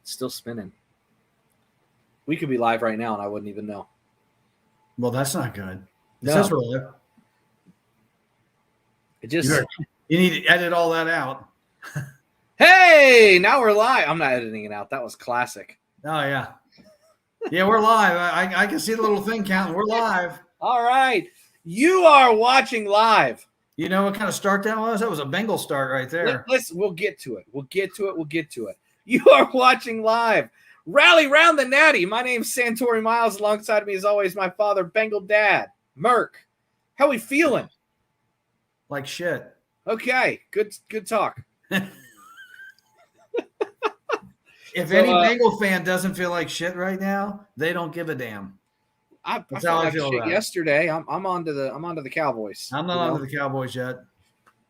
It's still spinning. We could be live right now, and I wouldn't even know. Well, that's not good. No. It says we're live. It just you need to edit all that out. Hey, now we're live. I'm not editing it out. That was classic. Oh, yeah. Yeah, we're live. I can see the little thing counting. We're live. All right. You are watching live. You know what kind of start that was? That was a Bengal start right there. Listen, we'll get to it. We'll get to it. You are watching live. Rally round the natty. My name's Santori Miles. Alongside me, as always, my father, Bengal Dad, Merc. How we feeling? Like shit. Okay. Good talk. If any Bengal fan doesn't feel like shit right now, they don't give a damn. I felt like shit yesterday. I'm on to the Cowboys. I'm not on to the Cowboys yet.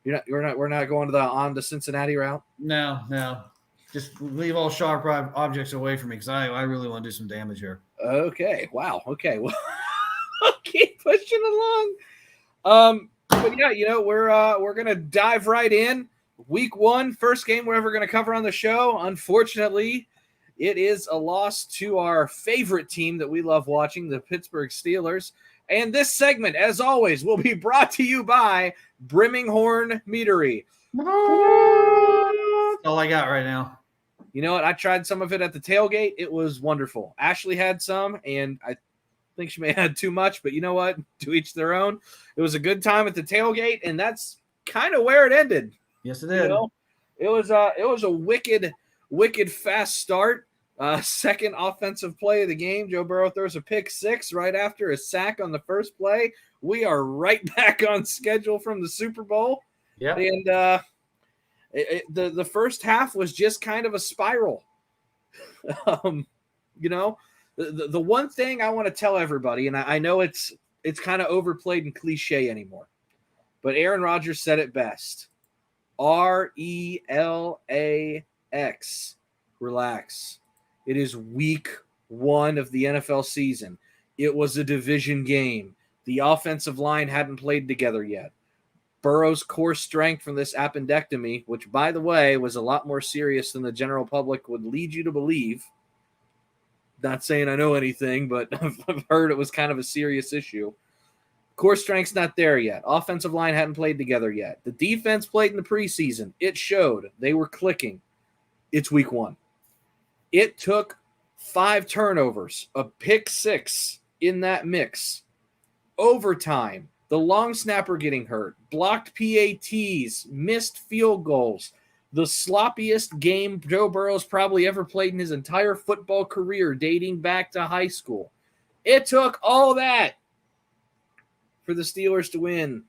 We're not going on the Cincinnati route. No. Just leave all sharp objects away from me because I really want to do some damage here. Okay. Wow. Okay. Well, I'll keep pushing along. But yeah, we're gonna dive right in. Week 1, first game we're ever gonna cover on the show. Unfortunately, it is a loss to our favorite team that we love watching, the Pittsburgh Steelers. And this segment, as always, will be brought to you by Brimminghorn Meadery. That's all I got right now. You know what? I tried some of it at the tailgate. It was wonderful. Ashley had some, and I think she may have had too much, but you know what? To each their own. It was a good time at the tailgate, and that's kind of where it ended. Yes, it did. It was a wicked fast start. Second offensive play of the game. Joe Burrow throws a pick 6 right after a sack on the first play. We are right back on schedule from the Super Bowl. Yeah. And the first half was just kind of a spiral. The one thing I want to tell everybody, and I know it's kind of overplayed and cliche anymore, but Aaron Rodgers said it best. RELAX. Relax. It is week 1 of the NFL season. It was a division game. The offensive line hadn't played together yet. Burrow's core strength from this appendectomy, which, by the way, was a lot more serious than the general public would lead you to believe. Not saying I know anything, but I've heard it was kind of a serious issue. Core strength's not there yet. Offensive line hadn't played together yet. The defense played in the preseason. It showed. They were clicking. It's week 1. It took 5 turnovers, a pick 6 in that mix, overtime, the long snapper getting hurt, blocked PATs, missed field goals, the sloppiest game Joe Burrow's probably ever played in his entire football career dating back to high school. It took all that for the Steelers to win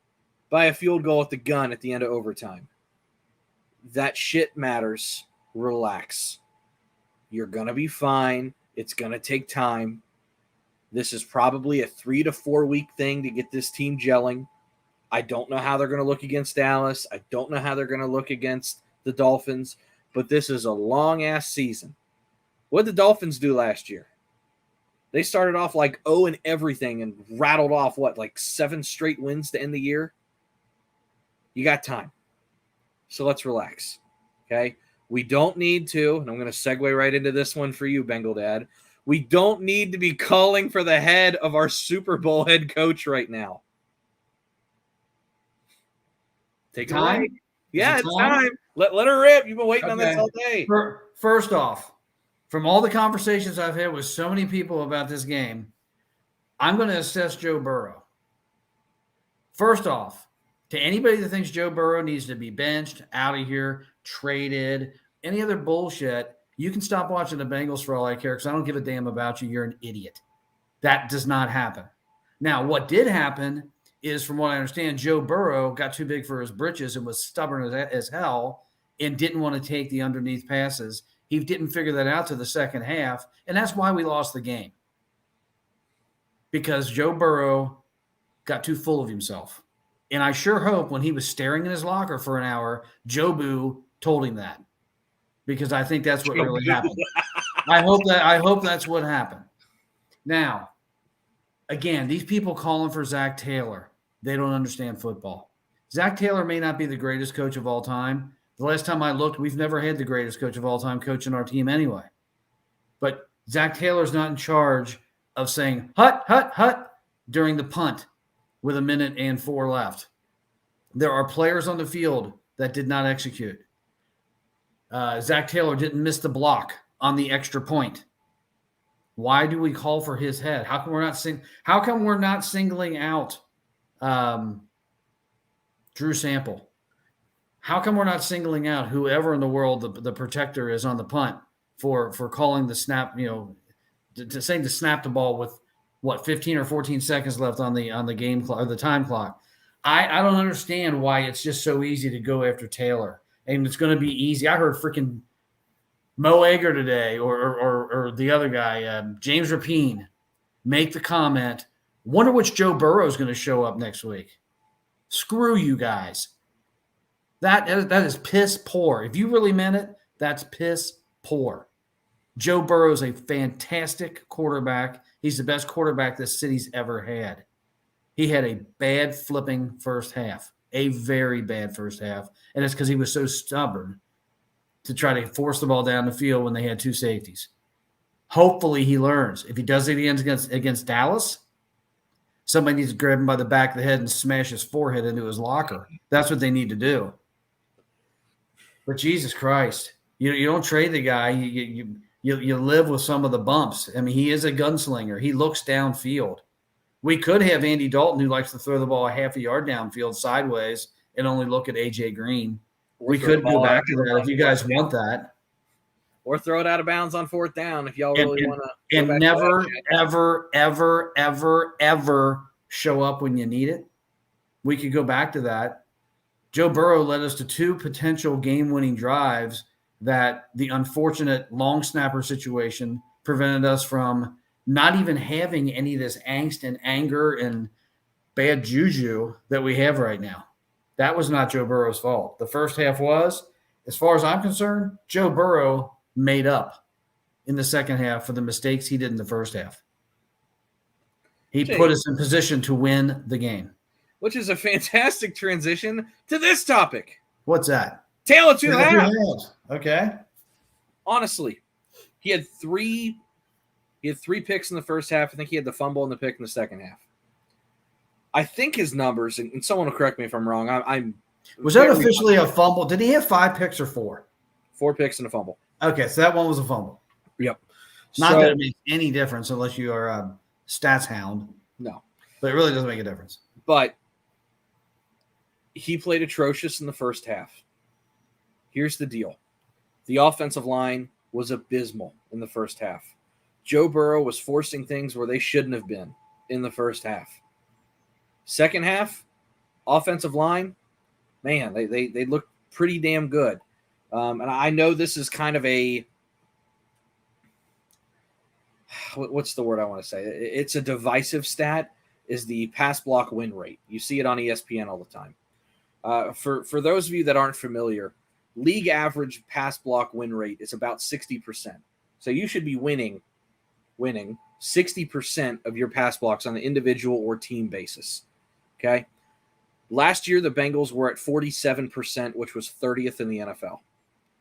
by a field goal at the gun at the end of overtime. That shit matters. Relax. You're going to be fine. It's going to take time. This is probably a 3 to 4 week thing to get this team gelling. I don't know how they're going to look against Dallas. I don't know how they're going to look against the Dolphins, but this is a long-ass season. What did the Dolphins do last year? They started off like 0 and everything and rattled off, 7 straight wins to end the year? You got time. So let's relax, okay? We don't need to, and I'm going to segue right into this one for you, Bengal Dad. We don't need to be calling for the head of our Super Bowl head coach right now. Take time. It away. Yeah, it's time. Let her rip. You've been waiting on this all day. First off, from all the conversations I've had with so many people about this game, I'm going to assess Joe Burrow. First off, to anybody that thinks Joe Burrow needs to be benched, out of here, traded, any other bullshit, you can stop watching the Bengals for all I care because I don't give a damn about you. You're an idiot. That does not happen. Now, what did happen is, from what I understand, Joe Burrow got too big for his britches and was stubborn as hell and didn't want to take the underneath passes. He didn't figure that out to the second half, and that's why we lost the game. Because Joe Burrow got too full of himself. And I sure hope when he was staring in his locker for an hour, Joe Boo told him that. Because I think that's what really happened. I hope that's what happened. Now, again, these people calling for Zach Taylor, they don't understand football. Zach Taylor may not be the greatest coach of all time. The last time I looked, we've never had the greatest coach of all time coaching our team anyway. But Zach Taylor's not in charge of saying hut, hut, hut during the punt with 1:04 left. There are players on the field that did not execute. Zach Taylor didn't miss the block on the extra point. Why do we call for his head? How come we're not singling out Drew Sample? How come we're not singling out whoever in the world the protector is on the punt for calling the snap? To saying to snap the ball with 15 or 14 seconds left on the game clock or the time clock. I don't understand why it's just so easy to go after Taylor, and it's going to be easy. I heard freaking Mo Egger today, or the other guy, James Rapine, make the comment. Wonder which Joe Burrow is going to show up next week. Screw you guys. That is piss poor. If you really meant it, that's piss poor. Joe Burrow is a fantastic quarterback. He's the best quarterback this city's ever had. He had a bad flipping first half, a very bad first half, and it's because he was so stubborn to try to force the ball down the field when they had two safeties. Hopefully he learns. If he does it against Dallas, somebody needs to grab him by the back of the head and smash his forehead into his locker. That's what they need to do. But Jesus Christ, you don't trade the guy. You live with some of the bumps. I mean, he is a gunslinger. He looks downfield. We could have Andy Dalton, who likes to throw the ball a half a yard downfield sideways and only look at A.J. Green. We could go back to that if you guys want that. Or throw it out of bounds on fourth down if y'all really want to. And never, ever, ever, ever, ever show up when you need it. We could go back to that. Joe Burrow led us to two potential game-winning drives that the unfortunate long snapper situation prevented us from not even having any of this angst and anger and bad juju that we have right now. That was not Joe Burrow's fault. The first half was, as far as I'm concerned, Joe Burrow made up in the second half for the mistakes he did in the first half. He put us in position to win the game. Which is a fantastic transition to this topic. What's that? Tail of two halves. Okay. Honestly, he had three picks in the first half. I think he had the fumble and the pick in the second half. I think his numbers, and someone will correct me if I'm wrong. Was that officially a fumble? Did he have 5 picks or 4? 4 picks and a fumble. Okay, so that one was a fumble. Yep. Not that it makes any difference unless you are a stats hound. No. But it really doesn't make a difference. But he played atrocious in the first half. Here's the deal. The offensive line was abysmal in the first half. Joe Burrow was forcing things where they shouldn't have been in the first half. Second half, offensive line, man, they look pretty damn good. And I know this is kind of a what's the word I want to say? It's a divisive stat, is the pass block win rate. You see it on ESPN all the time. For those of you that aren't familiar, league average pass block win rate is about 60%. So you should be winning 60% of your pass blocks on an individual or team basis. Okay. Last year, the Bengals were at 47%, which was 30th in the NFL.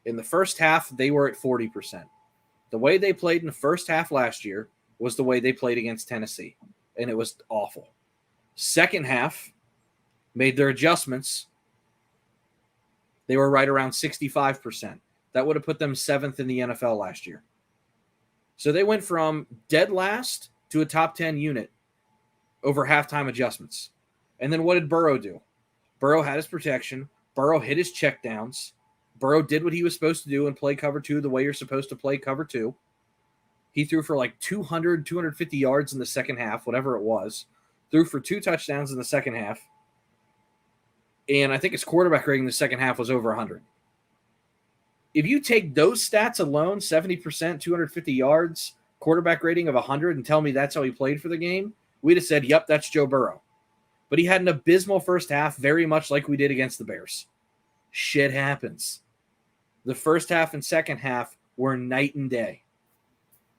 In the first half, they were at 40%. The way they played in the first half last year was the way they played against Tennessee, and it was awful. Second half, made their adjustments. They were right around 65%. That would have put them 7th in the NFL last year. So they went from dead last to a top 10 unit over halftime adjustments. And then what did Burrow do? Burrow had his protection. Burrow hit his checkdowns. Burrow did what he was supposed to do and play cover 2 the way you're supposed to play cover 2. He threw for like 200, 250 yards in the second half, whatever it was. Threw for 2 touchdowns in the second half. And I think his quarterback rating in the second half was over 100. If you take those stats alone, 70%, 250 yards, quarterback rating of 100, and tell me that's how he played for the game, we'd have said, yep, that's Joe Burrow. But he had an abysmal first half, very much like we did against the Bears. Shit happens. The first half and second half were night and day.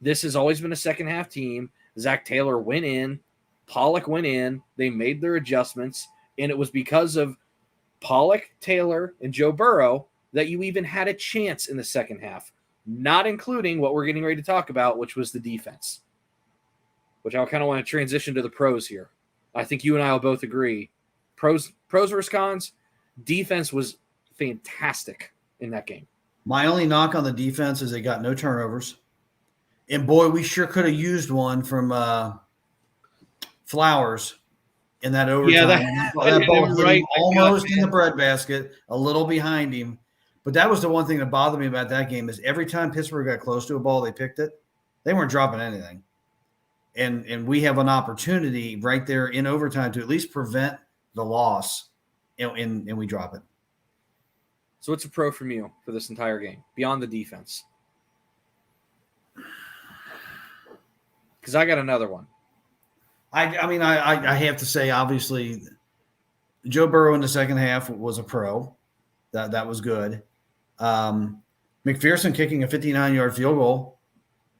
This has always been a second half team. Zach Taylor went in. Pollock went in. They made their adjustments. And it was because of Pollock, Taylor, and Joe Burrow that you even had a chance in the second half. not including what we're getting ready to talk about, which was the defense, which I kind of want to transition to the pros here. I think you and I will both agree. Pros versus cons, defense was fantastic in that game. My only knock on the defense is they got no turnovers. And boy, we sure could have used one from Flowers in that overtime. Yeah, that ball hit him almost in the breadbasket, a little behind him. But that was the one thing that bothered me about that game is every time Pittsburgh got close to a ball, they picked it. They weren't dropping anything. And we have an opportunity right there in overtime to at least prevent the loss, and we drop it. So what's a pro from you for this entire game, beyond the defense? Because I got another one. I mean, I have to say, obviously, Joe Burrow in the second half was a pro. That was good. McPherson kicking a 59-yard field goal.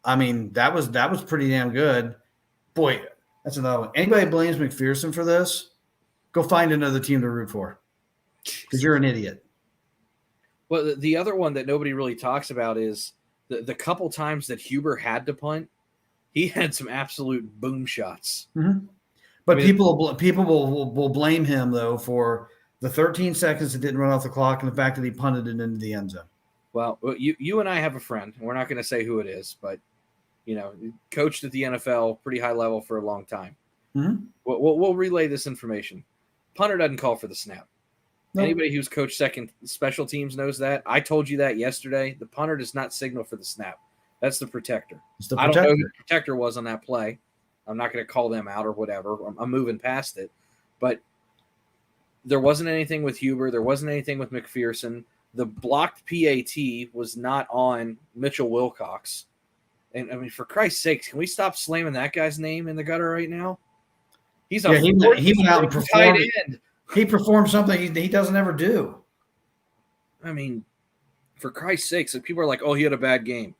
I mean, that was pretty damn good. Boy, that's another one. Anybody blames McPherson for this? Go find another team to root for because you're an idiot. Well, the other one that nobody really talks about is the couple times that Huber had to punt, he had some absolute boom shots. Mm-hmm. But I mean, people will blame him, though, for the 13 seconds that didn't run off the clock and the fact that he punted it into the end zone. Well, you and I have a friend, and we're not going to say who it is, but, coached at the NFL, pretty high level for a long time. Mm-hmm. We'll relay this information. Punter doesn't call for the snap. Nope. Anybody who's coached second special teams knows that. I told you that yesterday. The punter does not signal for the snap. That's the protector. I don't know who the protector was on that play. I'm not going to call them out or whatever. I'm moving past it. But there wasn't anything with Huber. There wasn't anything with McPherson. The blocked PAT was not on Mitchell Wilcox. And, I mean, for Christ's sakes, can we stop slamming that guy's name in the gutter right now? He's a he went out and performed. He performed something he doesn't ever do. I mean, for Christ's sakes, people are like, oh, he had a bad game.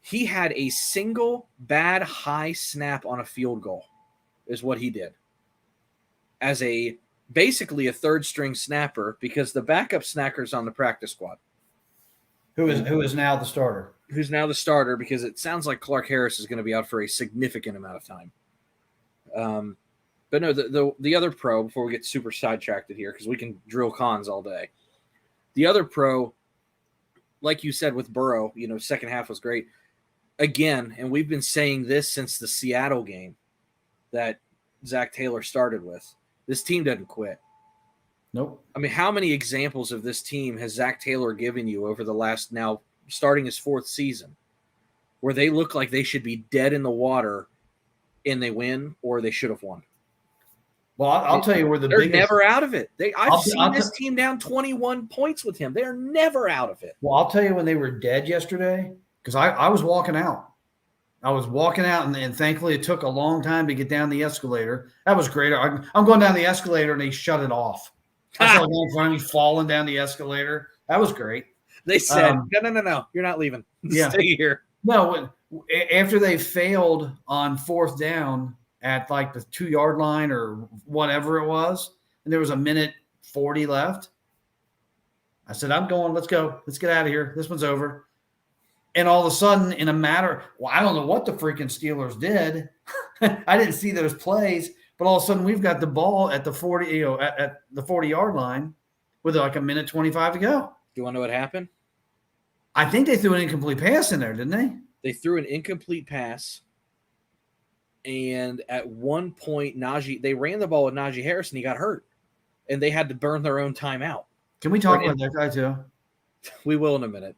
He had a single bad high snap on a field goal is what he did. As basically a third string snapper because the backup snacker's on the practice squad. Who is now the starter? Who's now the starter because it sounds like Clark Harris is going to be out for a significant amount of time. But no, the other pro, before we get super sidetracked here, because we can drill cons all day. The other pro, like you said with Burrow, second half was great. Again, and we've been saying this since the Seattle game that Zach Taylor started with. This team doesn't quit. Nope. I mean, how many examples of this team has Zach Taylor given you over the last, now starting his fourth season, where they look like they should be dead in the water and they win, or they should have won? Well, I'll tell you where they're never out of it. I've seen this team down 21 points with him. They're never out of it. Well, I'll tell you when they were dead yesterday, because I was walking out. I was walking out, and thankfully it took a long time to get down the escalator. That was great. I'm going down the escalator, and they shut it off. I saw a guy in front of me falling down the escalator. That was great. They said, no, you're not leaving. Stay here. No, after they failed on fourth down at like the 2-yard line or whatever it was, and there was a minute 40 left, I said, I'm going. Let's go. Let's get out of here. This one's over. And all of a sudden, in a matter, I don't know what the freaking Steelers did. I didn't see those plays, but all of a sudden we've got the ball at the 40, at the 40-yard line with like a minute 25 to go. Do you want to know what happened? I think they threw an incomplete pass in there, didn't they? They threw an incomplete pass. And at one point, they ran the ball with Najee Harris, and he got hurt. And they had to burn their own timeout. Can we talk about that guy too? We will in a minute.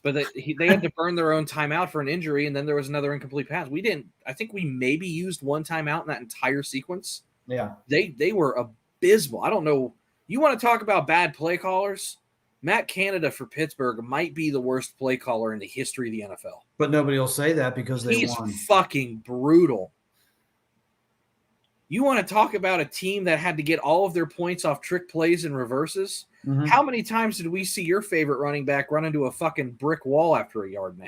But they had to burn their own timeout for an injury, and then there was another incomplete pass. We didn't. I think we maybe used one timeout in that entire sequence. Yeah. They were abysmal. I don't know. You want to talk about bad play callers? Matt Canada for Pittsburgh might be the worst play caller in the history of the NFL. But nobody will say that because they won. He's fucking brutal. You want to talk about a team that had to get all of their points off trick plays and reverses? Mm-hmm. How many times did we see your favorite running back run into a fucking brick wall after 1.5 yards?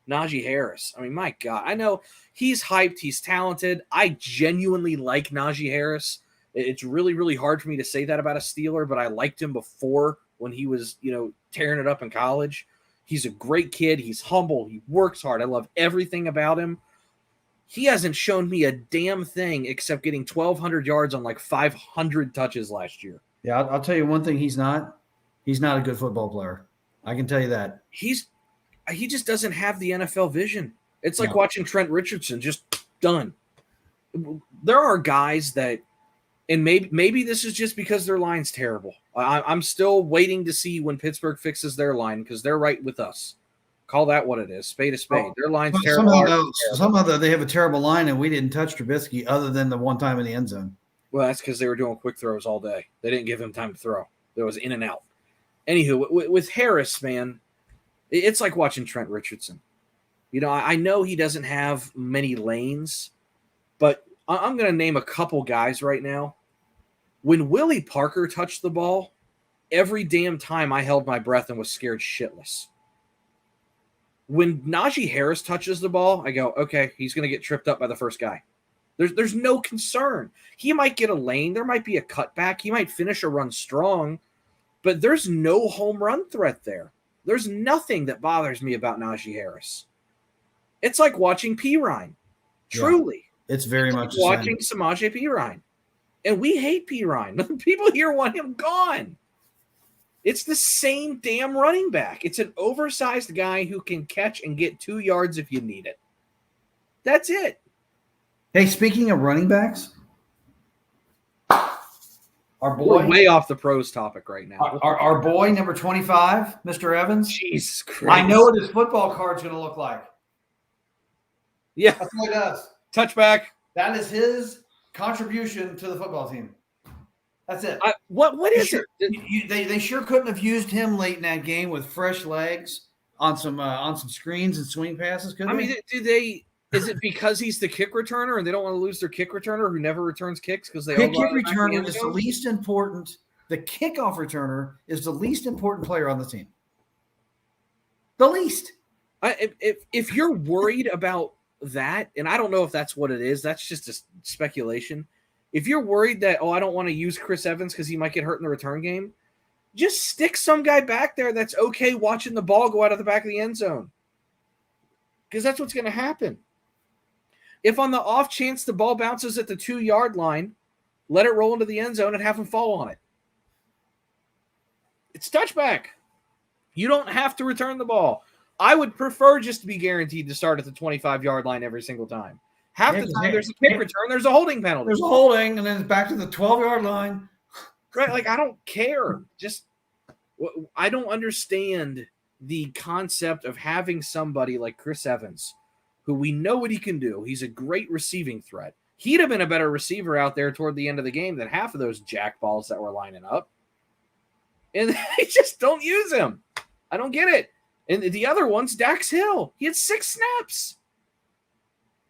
Najee Harris. I mean, my God. I know he's hyped. He's talented. I genuinely like Najee Harris. It's really, really hard for me to say that about a Steeler, but I liked him before when he was, tearing it up in college. He's a great kid. He's humble. He works hard. I love everything about him. He hasn't shown me a damn thing except getting 1,200 yards on like 500 touches last year. Yeah, I'll tell you one thing he's not. He's not a good football player. I can tell you that. He just doesn't have the NFL vision. It's like watching Trent Richardson, just done. There are guys that, and maybe this is just because their line's terrible. I'm still waiting to see when Pittsburgh fixes their line because they're right with us. Call that what it is, spade a spade. Their line's terrible. Somehow they have a terrible line, and we didn't touch Trubisky other than the one time in the end zone. Well, that's because they were doing quick throws all day. They didn't give him time to throw. It was in and out. Anywho, with Harris, man, it's like watching Trent Richardson. You know, I know he doesn't have many lanes, but I'm going to name a couple guys right now. When Willie Parker touched the ball, every damn time I held my breath and was scared shitless. When Najee Harris touches the ball, I go, okay, he's going to get tripped up by the first guy. There's no concern. He might get a lane. There might be a cutback. He might finish a run strong, but there's no home run threat there. There's nothing that bothers me about Najee Harris. It's like watching Pirine. Truly. Yeah, it's very much like watching Samaje Pirine. And we hate Pirine. People here want him gone. It's the same damn running back. It's an oversized guy who can catch and get 2 yards if you need it. That's it. Hey, speaking of running backs, we're way off the pros topic right now. Our boy, number 25, Mr. Evans. Jesus Christ. I know what his football card's going to look like. Yeah. That's what he does. Touchback. That is his contribution to the football team. That's it. What is it? They sure couldn't have used him late in that game with fresh legs on some screens and swing passes, could they? I mean, is it because he's the kick returner and they don't want to lose their kick returner who never returns kicks because they kick returner is the least important. The kickoff returner is the least important player on the team. The least. If you're worried about that, and I don't know if that's what it is, that's just a speculation. If you're worried that, I don't want to use Chris Evans because he might get hurt in the return game, just stick some guy back there that's okay watching the ball go out of the back of the end zone. Because that's what's going to happen. If on the off chance the ball bounces at the 2-yard line, let it roll into the end zone and have him fall on it. It's touchback. You don't have to return the ball. I would prefer just to be guaranteed to start at the 25-yard line every single time. Half the time there's a kick return, there's a holding penalty. There's a holding, and then it's back to the 12-yard line. Right, like I don't care. I don't understand the concept of having somebody like Chris Evans, who we know what he can do. He's a great receiving threat. He'd have been a better receiver out there toward the end of the game than half of those jackballs that were lining up. And they just don't use him. I don't get it. And the other one's Dax Hill. He had 6 snaps.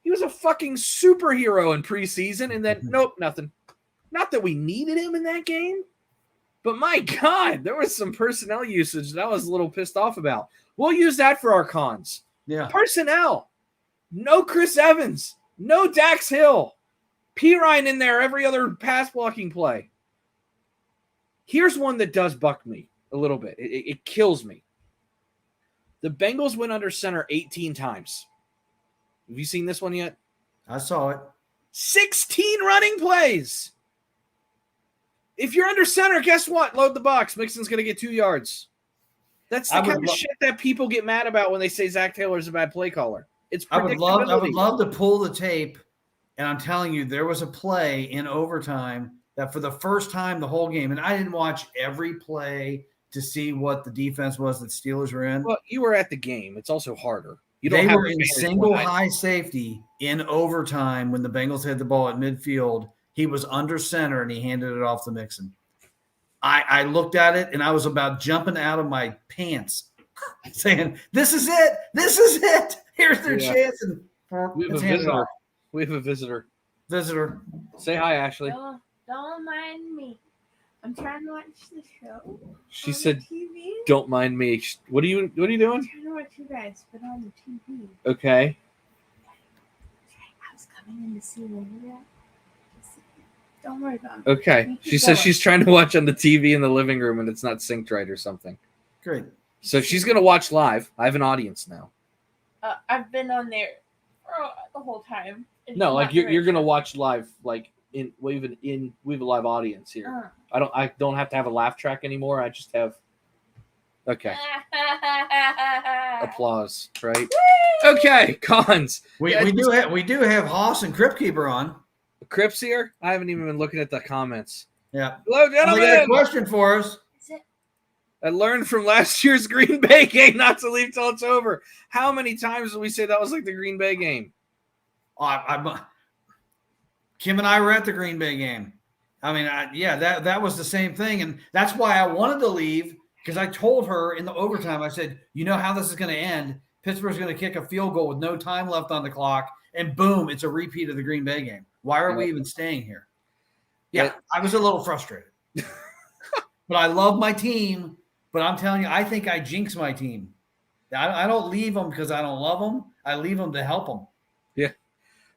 He was a fucking superhero in preseason, and then, nope, nothing. Not that we needed him in that game, but my God, there was some personnel usage that I was a little pissed off about. We'll use that for our cons. Yeah. Personnel. No Chris Evans. No Dax Hill. Pirine in there every other pass blocking play. Here's one that does buck me a little bit. It kills me. The Bengals went under center 18 times. Have you seen this one yet? I saw it. 16 running plays. If you're under center, guess what? Load the box. Mixon's going to get 2 yards. That's the kind of shit that people get mad about when they say Zach Taylor's a bad play caller. It's predictability. I would love to pull the tape, and I'm telling you, there was a play in overtime that for the first time the whole game, and I didn't watch every play to see what the defense was that Steelers were in. Well, you were at the game. It's also harder. They were in single high safety in overtime when the Bengals had the ball at midfield. He was under center, and he handed it off to Mixon. I looked at it, and I was about jumping out of my pants saying, this is it. This is it. Here's their chance. And we have a visitor. We have a visitor. Visitor. Say hi, Ashley. Don't mind me. I'm trying to watch the show. She said, "Don't mind me." What are you doing? I'm trying to watch you guys, but on the TV. Okay. I was coming in to see when you're at. Don't worry about it. Okay. She says she's trying to watch on the TV in the living room and it's not synced right or something. Great. So she's going to watch live. I have an audience now. I've been on there the whole time. It's No, not like the you're right going to show. watch live. Like we have a live audience here. I don't have to have a laugh track anymore. I just have. Okay. Applause, right? Okay, cons. We Yeah, we do have Hoss and Crypt Keeper on. Crips here. I haven't even been looking at the comments. Yeah. Hello, They got a gentlemen. question for us. Is it? I learned from last year's Green Bay game not to leave till it's over. How many times did we say that was like the Green Bay game? Kim and I were at the Green Bay game. I mean, that was the same thing, and that's why I wanted to leave, because I told her in the overtime, I said, you know how this is going to end? Pittsburgh's going to kick a field goal with no time left on the clock, and boom, it's a repeat of the Green Bay game. Why are we even staying here? Yeah, I was a little frustrated. But I love my team, but I'm telling you, I think I jinx my team. I don't leave them because I don't love them. I leave them to help them. Yeah.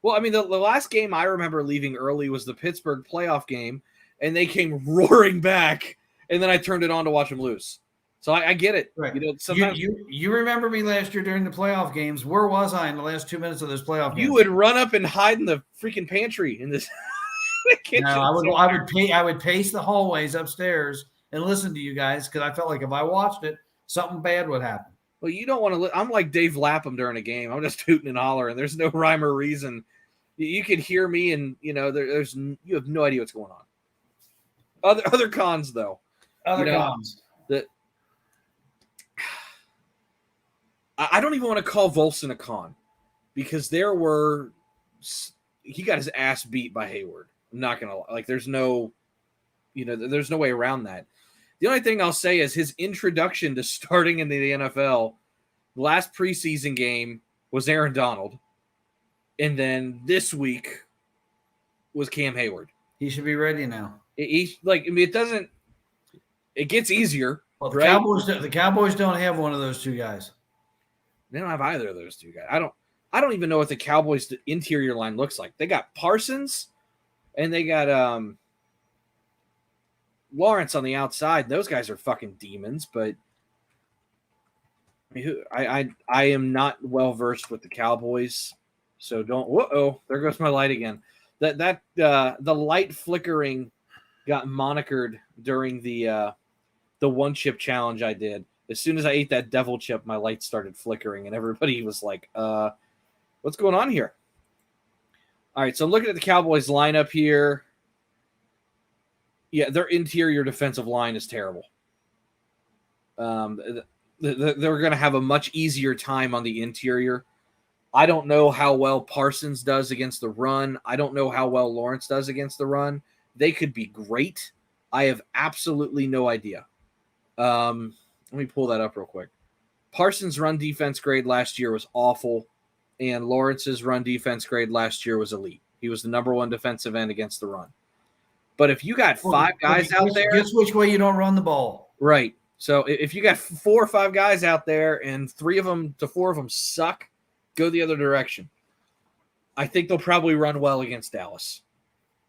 Well, I mean, the last game I remember leaving early was the Pittsburgh playoff game, and they came roaring back, and then I turned it on to watch them lose. So I get it. Right. You know, sometimes you remember me last year during the playoff games. Where was I in the last 2 minutes of those playoff games? you would run up and hide in the freaking pantry in this kitchen. No, I would pace the hallways upstairs and listen to you guys, because I felt like if I watched it, something bad would happen. Well, you don't want to. I'm like Dave Lapham during a game. I'm just hooting and hollering. There's no rhyme or reason. You could hear me, and you know you have no idea what's going on. Other cons though. Cons. That I don't even want to call Volson a con, because he got his ass beat by Hayward. I'm not gonna like. There's no way around that. The only thing I'll say is his introduction to starting in the NFL, last preseason game was Aaron Donald, and then this week was Cam Hayward. He should be ready now. It doesn't. It gets easier. Well, right? The Cowboys don't have one of those two guys. They don't have either of those two guys. I don't even know what the Cowboys' interior line looks like. They got Parsons, and they got Lawrence on the outside. Those guys are fucking demons, but I am not well versed with the Cowboys, so don't. Whoa! There goes my light again. The light flickering got monikered during the one chip challenge I did. As soon as I ate that devil chip, my light started flickering, and everybody was like, "What's going on here?" All right, so I'm looking at the Cowboys lineup here. Yeah, their interior defensive line is terrible. They're going to have a much easier time on the interior. I don't know how well Parsons does against the run. I don't know how well Lawrence does against the run. They could be great. I have absolutely no idea. Let me pull that up real quick. Parsons' run defense grade last year was awful, and Lawrence's run defense grade last year was elite. He was the number one defensive end against the run. But if you got five guys out there, guess which way you don't run the ball. Right. So if you got 4 or 5 guys out there and 3 of them to 4 of them suck, go the other direction. I think they'll probably run well against Dallas.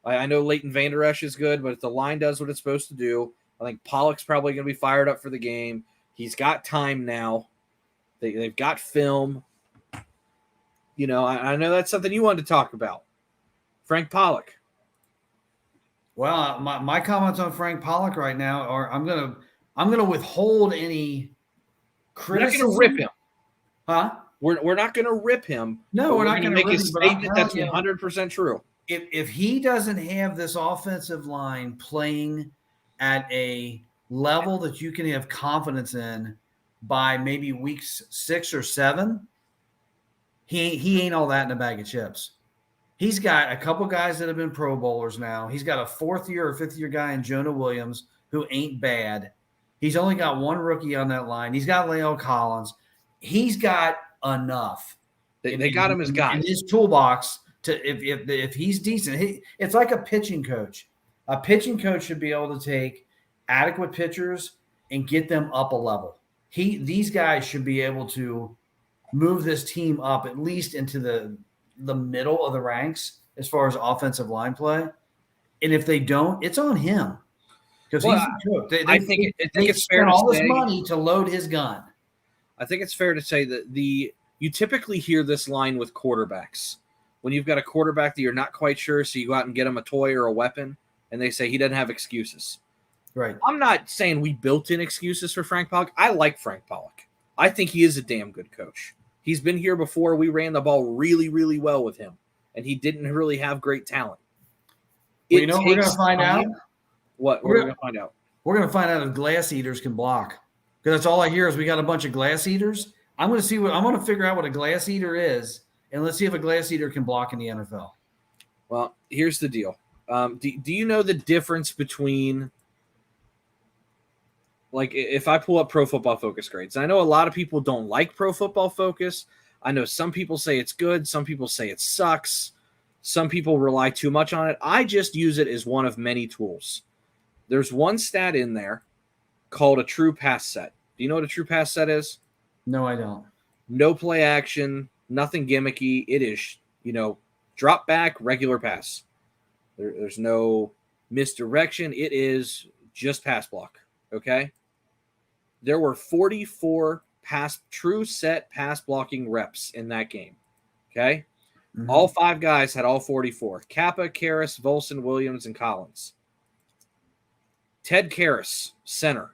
I know Leighton Vander Esch is good, but if the line does what it's supposed to do, I think Pollock's probably going to be fired up for the game. He's got time now. They've got film. You know, I know that's something you wanted to talk about. Frank Pollock. Well, my comments on Frank Pollock right now are I'm gonna withhold any criticism. We're not going to rip him. Huh? We're not going to rip him. No, we're not going to rip make a him, but I'm statement that's telling you, 100% true. If he doesn't have this offensive line playing at a level that you can have confidence in by maybe weeks 6 or 7, he ain't all that in a bag of chips. He's got a couple guys that have been Pro Bowlers now. He's got a 4th-year or 5th-year guy in Jonah Williams who ain't bad. He's only got one rookie on that line. He's got Leo Collins. He's got enough. They got him as guys in his toolbox to if he's decent. It's like a pitching coach. A pitching coach should be able to take adequate pitchers and get them up a level. These guys should be able to move this team up at least into the middle of the ranks as far as offensive line play. And if they don't, it's on him. because Well, he's the coach. I think it's fair spent to all this say. money to load his gun. I think it's fair to say that you typically hear this line with quarterbacks. When you've got a quarterback that you're not quite sure, so you go out and get him a toy or a weapon, and they say he doesn't have excuses. Right. I'm not saying we built in excuses for Frank Pollock. I like Frank Pollock. I think he is a damn good coach. He's been here before. We ran the ball really, really well with him, and he didn't really have great talent. Well, you know what we're going to find out? What are we going to find out? We're going to find out if glass eaters can block. Because that's all I hear is we got a bunch of glass eaters. I'm going to figure out what a glass eater is, and let's see if a glass eater can block in the NFL. Well, here's the deal. Do you know the difference between, like, if I pull up Pro Football Focus grades? I know a lot of people don't like Pro Football Focus. I know some people say it's good. Some people say it sucks. Some people rely too much on it. I just use it as one of many tools. There's one stat in there called a true pass set. Do you know what a true pass set is? No, I don't. No play action, nothing gimmicky. It is, drop back, regular pass. There's no misdirection. It is just pass block, okay? There were 44 true set pass blocking reps in that game, okay? Mm-hmm. All 5 guys had all 44. Kappa, Karras, Volson, Williams, and Collins. Ted Karras, center.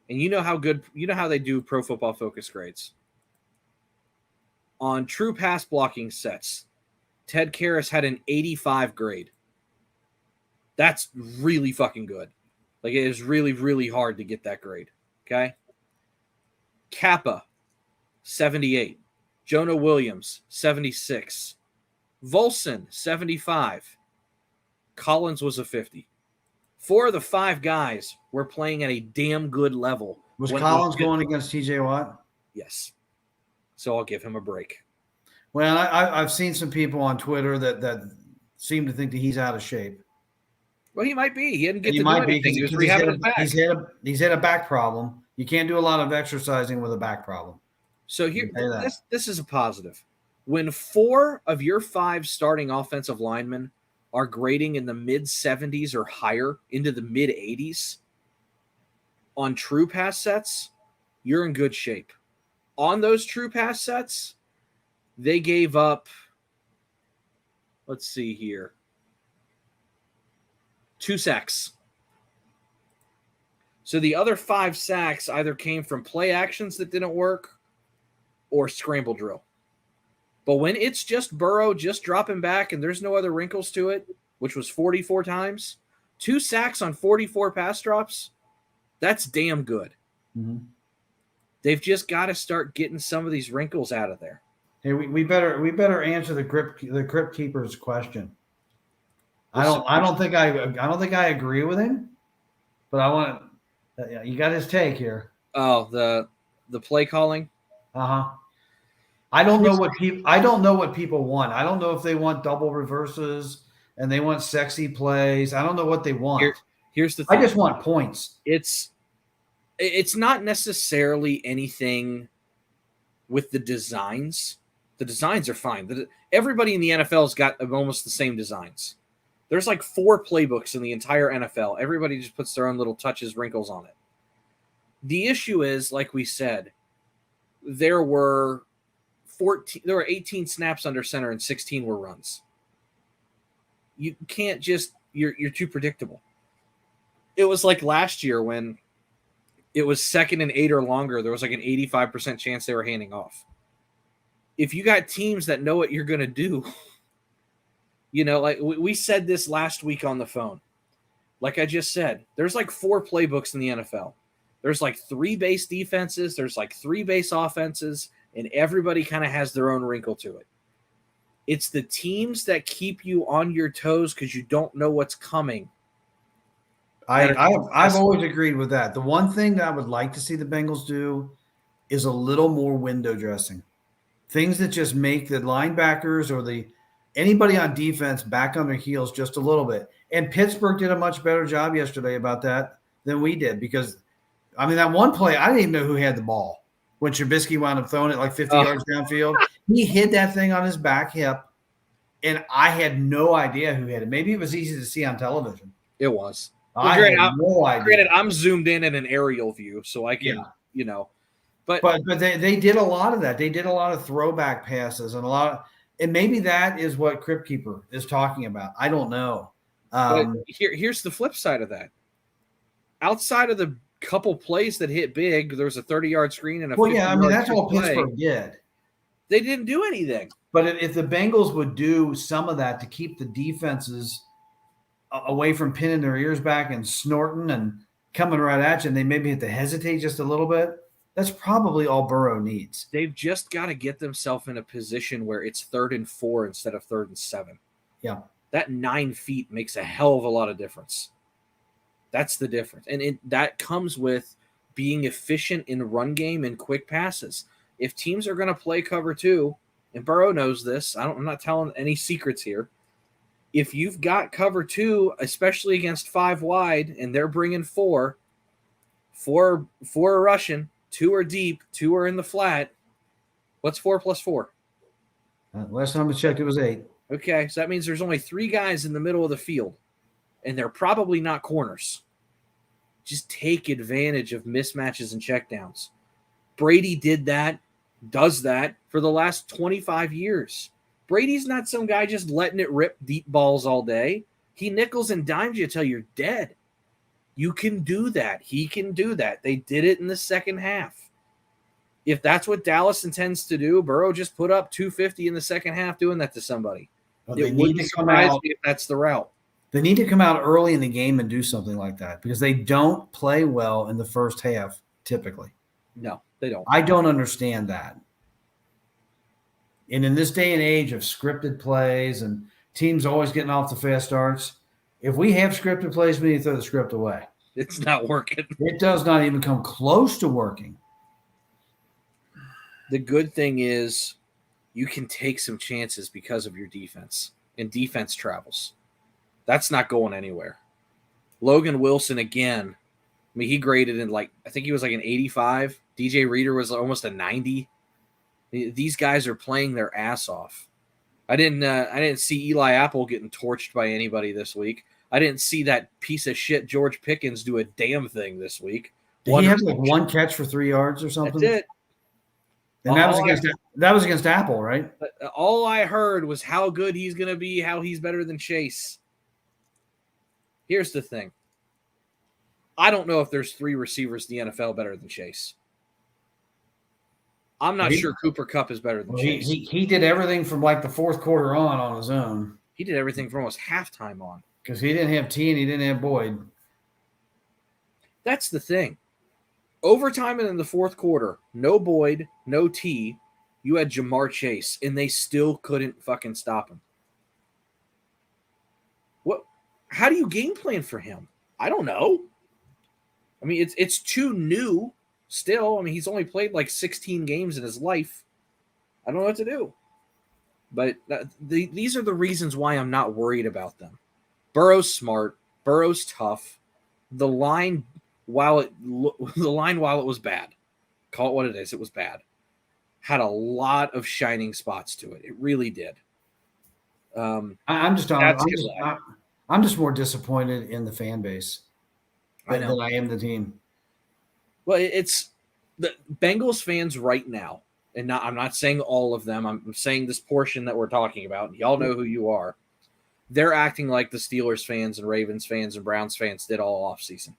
And you know how they do Pro Football Focus grades. On true pass blocking sets, Ted Karras had an 85 grade. That's really fucking good. Like, it is really, really hard to get that grade. Okay? Kappa, 78. Jonah Williams, 76. Volson, 75. Collins was a 50. 4 of the 5 guys were playing at a damn good level. Was Collins going against TJ Watt? Yes. So I'll give him a break. Well, I've seen some people on Twitter that seem to think that he's out of shape. Well, he might be. He didn't get to do anything. He was rehabbing his back. He's had a back problem. You can't do a lot of exercising with a back problem. So here, this is a positive. When 4 of your 5 starting offensive linemen are grading in the mid-70s or higher into the mid-80s on true pass sets, you're in good shape. On those true pass sets, they gave up, let's see here, 2 sacks. So the other 5 sacks either came from play actions that didn't work or scramble drill. But when it's just Burrow just dropping back and there's no other wrinkles to it, which was 44 times, 2 sacks on 44 pass drops, that's damn good. Mm-hmm. They've just got to start getting some of these wrinkles out of there. Hey, we better answer the crypt keeper's question. I don't think I agree with him, but I want you got his take here. Oh, the play calling. I don't know what people want. I don't know if they want double reverses and they want sexy plays. I don't know what they want. Here's the thing. I just want points. It's not necessarily anything with the designs. The designs are fine. Everybody in the NFL's got almost the same designs. There's like 4 playbooks in the entire NFL. Everybody just puts their own little touches, wrinkles on it. The issue is, like we said, there were 18 snaps under center and 16 were runs. You can't just you're too predictable. It was like last year when it was 2nd and 8 or longer, there was like an 85% chance they were handing off. If you got teams that know what you're going to do, like we said this last week on the phone. Like I just said, there's like 4 playbooks in the NFL. There's like 3 base defenses. There's like 3 base offenses, and everybody kind of has their own wrinkle to it. It's the teams that keep you on your toes because you don't know what's coming. I've always agreed with that. The one thing that I would like to see the Bengals do is a little more window dressing. Things that just make the linebackers or anybody on defense back on their heels just a little bit. And Pittsburgh did a much better job yesterday about that than we did because, that one play, I didn't even know who had the ball when Trubisky wound up throwing it like 50 yards downfield. He hit that thing on his back hip, and I had no idea who hit it. Maybe it was easy to see on television. It was. I granted, had no idea. I'm zoomed in an aerial view, so I can, but they did a lot of that. They did a lot of throwback passes and maybe that is what Crypt Keeper is talking about. I don't know. Here's the flip side of that. Outside of the couple plays that hit big, there was a 30-yard screen and a 50-yard that's all play. Pittsburgh did. They didn't do anything. But if the Bengals would do some of that to keep the defenses away from pinning their ears back and snorting and coming right at you, and they maybe have to hesitate just a little bit, that's probably all Burrow needs. They've just got to get themselves in a position where it's 3rd and 4 instead of 3rd and 7. Yeah. That 9 feet makes a hell of a lot of difference. That's the difference. And that comes with being efficient in run game and quick passes. If teams are going to play cover 2, and Burrow knows this, I'm not telling any secrets here. If you've got cover 2, especially against 5 wide, and they're bringing 4 are rushing, 2 are deep, 2 are in the flat. What's 4 plus 4? Last time I checked, it was 8. Okay, so that means there's only 3 guys in the middle of the field, and they're probably not corners. Just take advantage of mismatches and checkdowns. Brady does that for the last 25 years. Brady's not some guy just letting it rip deep balls all day. He nickels and dimes you till you're dead. You can do that. He can do that. They did it in the second half. If that's what Dallas intends to do, Burrow just put up 250 in the second half doing that to somebody. Well, it wouldn't surprise me if that's the route. They need to come out early in the game and do something like that because they don't play well in the first half typically. No, they don't. I don't understand that. And in this day and age of scripted plays and teams always getting off the fast starts, if we have scripted plays, we need to throw the script away. It's not working. It does not even come close to working. The good thing is you can take some chances because of your defense, and defense travels. That's not going anywhere. Logan Wilson, again, I mean, he graded in I think he was like an 85. DJ Reader was almost a 90. These guys are playing their ass off. I didn't see Eli Apple getting torched by anybody this week. I didn't see that piece of shit George Pickens do a damn thing this week. Did he have like 1 catch for 3 yards or something? That's it. And that was against Apple, right? All I heard was how good he's going to be, how he's better than Chase. Here's the thing. I don't know if there's 3 receivers in the NFL better than Chase. I'm not sure Cooper Kupp is better than Chase. He did everything from like the fourth quarter on his own. He did everything from almost halftime on. Because he didn't have T and he didn't have Boyd. That's the thing. Overtime and in the fourth quarter, no Boyd, no T. You had Jamar Chase, and they still couldn't fucking stop him. How do you game plan for him? I don't know. I mean, it's too new still. I mean, he's only played like 16 games in his life. I don't know what to do. But these are the reasons why I'm not worried about them. Burrow's smart. Burrow's tough. The line, while it was bad, call it what it is, it was bad, had a lot of shining spots to it. It really did. I'm just more disappointed in the fan base than I am the team. Well, it's the Bengals fans right now, and I'm not saying all of them. I'm saying this portion that we're talking about. Y'all know who you are. They're acting like the Steelers fans and Ravens fans and Browns fans did all offseason,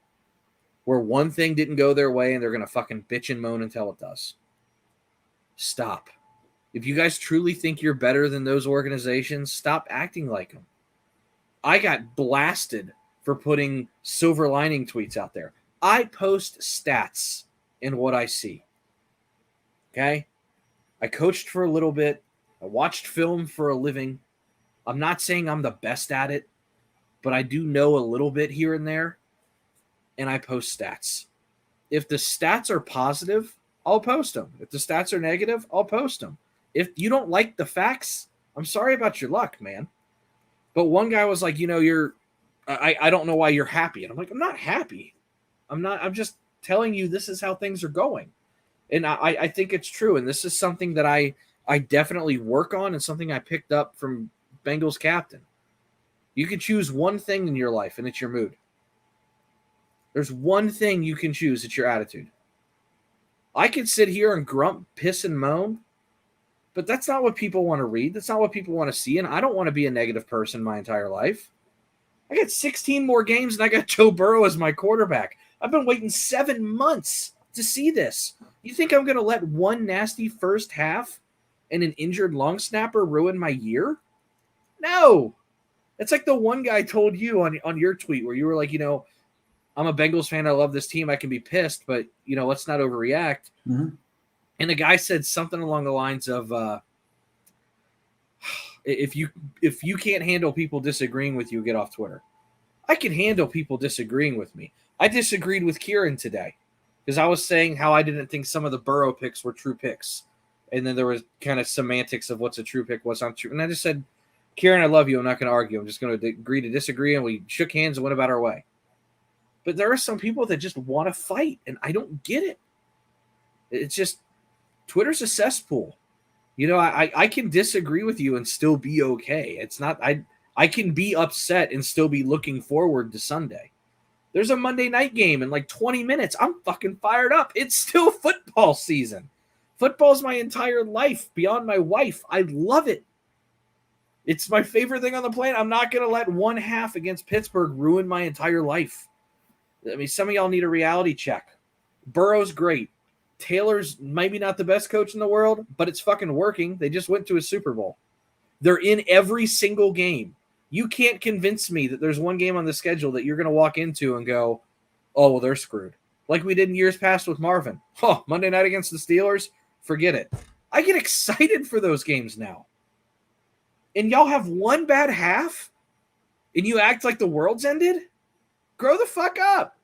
where one thing didn't go their way and they're going to fucking bitch and moan until it does. Stop. If you guys truly think you're better than those organizations, stop acting like them. I got blasted for putting silver lining tweets out there. I post stats in what I see. Okay? I coached for a little bit. I watched film for a living. I'm not saying I'm the best at it, but I do know a little bit here and there, and I post stats. If the stats are positive, I'll post them. If the stats are negative, I'll post them. If you don't like the facts, I'm sorry about your luck, man. But one guy was like, I don't know why you're happy. And I'm like, I'm not happy. I'm just telling you this is how things are going. And I think it's true. And this is something that I definitely work on and something I picked up from Bengals captain. You can choose one thing in your life, and it's your mood. There's one thing you can choose. It's your attitude. I can sit here and grump, piss, and moan, but that's not what people want to read. That's not what people want to see, and I don't want to be a negative person my entire life. I got 16 more games, and I got Joe Burrow as my quarterback. I've been waiting 7 months to see this. You think I'm going to let one nasty first half and an injured long snapper ruin my year? No. It's like the one guy told you on your tweet where you were like, I'm a Bengals fan. I love this team. I can be pissed, but, let's not overreact. Mm-hmm. And the guy said something along the lines of, if you can't handle people disagreeing with you, get off Twitter. I can handle people disagreeing with me. I disagreed with Kieran today because I was saying how I didn't think some of the Burrow picks were true picks. And then there was kind of semantics of what's a true pick, what's not true. And I just said, Kieran, I love you. I'm not going to argue. I'm just going to agree to disagree. And we shook hands and went about our way. But there are some people that just want to fight, and I don't get it. It's just Twitter's a cesspool. I can disagree with you and still be okay. It's not I can be upset and still be looking forward to Sunday. There's a Monday night game in like 20 minutes. I'm fucking fired up. It's still football season. Football's my entire life beyond my wife. I love it. It's my favorite thing on the planet. I'm not going to let one half against Pittsburgh ruin my entire life. I mean, some of y'all need a reality check. Burrow's great. Taylor's maybe not the best coach in the world, but it's fucking working. They just went to a Super Bowl. They're in every single game. You can't convince me that there's one game on the schedule that you're going to walk into and go, oh, well, they're screwed. Like we did in years past with Marvin. Oh, Monday night against the Steelers, forget it. I get excited for those games now. And y'all have one bad half and you act like the world's ended? Grow the fuck up.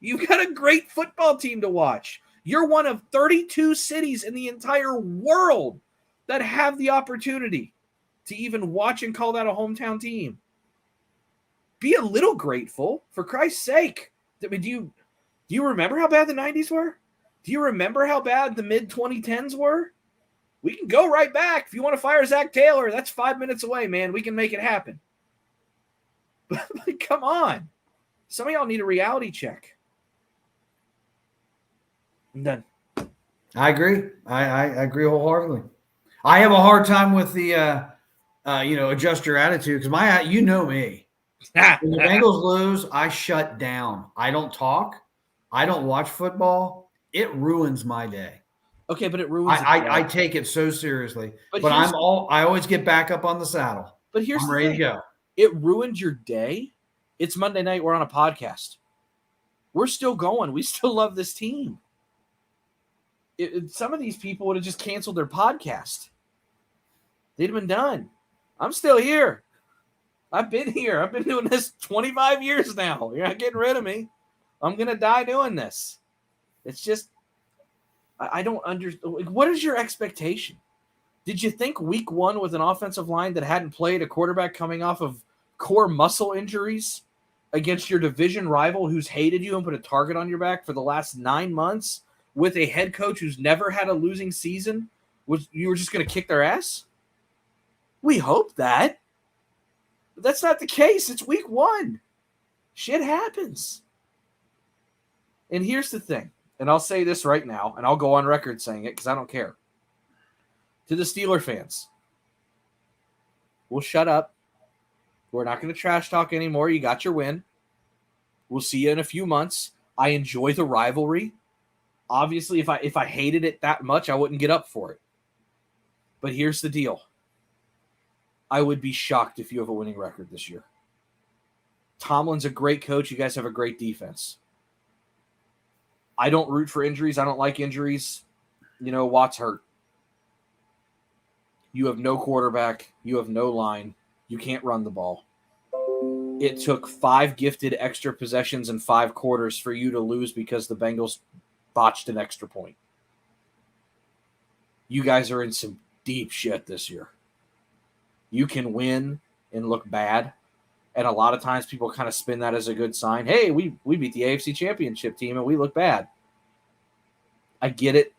You've got a great football team to watch. You're one of 32 cities in the entire world that have the opportunity to even watch and call that a hometown team. Be a little grateful, for Christ's sake. I mean, do you remember how bad the 90s were? Do you remember how bad the mid-2010s were? We can go right back. If you want to fire Zach Taylor, that's 5 minutes away, man. We can make it happen. But come on. Some of y'all need a reality check. I'm done. I agree. I agree wholeheartedly. I have a hard time with the, adjust your attitude because you know me. When the Bengals lose, I shut down. I don't talk. I don't watch football. It ruins my day. Okay, but it ruins. I take it so seriously. But I always get back up on the saddle. But here's I'm ready to go. It ruined your day. It's Monday night. We're on a podcast. We're still going. We still love this team. Some of these people would have just canceled their podcast. They'd have been done. I'm still here. I've been here. I've been doing this 25 years now. You're not getting rid of me. I'm going to die doing this. It's just, I don't understand. What is your expectation? Did you think week one with an offensive line that hadn't played, a quarterback coming off of core muscle injuries against your division rival who's hated you and put a target on your back for the last 9 months with a head coach who's never had a losing season, you were just going to kick their ass? We hope that. But that's not the case. It's week one. Shit happens. And here's the thing, and I'll say this right now, and I'll go on record saying it because I don't care. To the Steeler fans, we'll shut up. We're not going to trash talk anymore. You got your win. We'll see you in a few months. I enjoy the rivalry. Obviously, if I hated it that much, I wouldn't get up for it. But here's the deal. I would be shocked if you have a winning record this year. Tomlin's a great coach. You guys have a great defense. I don't root for injuries. I don't like injuries. Watt's hurt. You have no quarterback. You have no line. You can't run the ball. It took 5 gifted extra possessions in 5 quarters for you to lose because the Bengals botched an extra point. You guys are in some deep shit this year. You can win and look bad. And a lot of times people kind of spin that as a good sign. Hey, we beat the AFC Championship team and we look bad. I get it.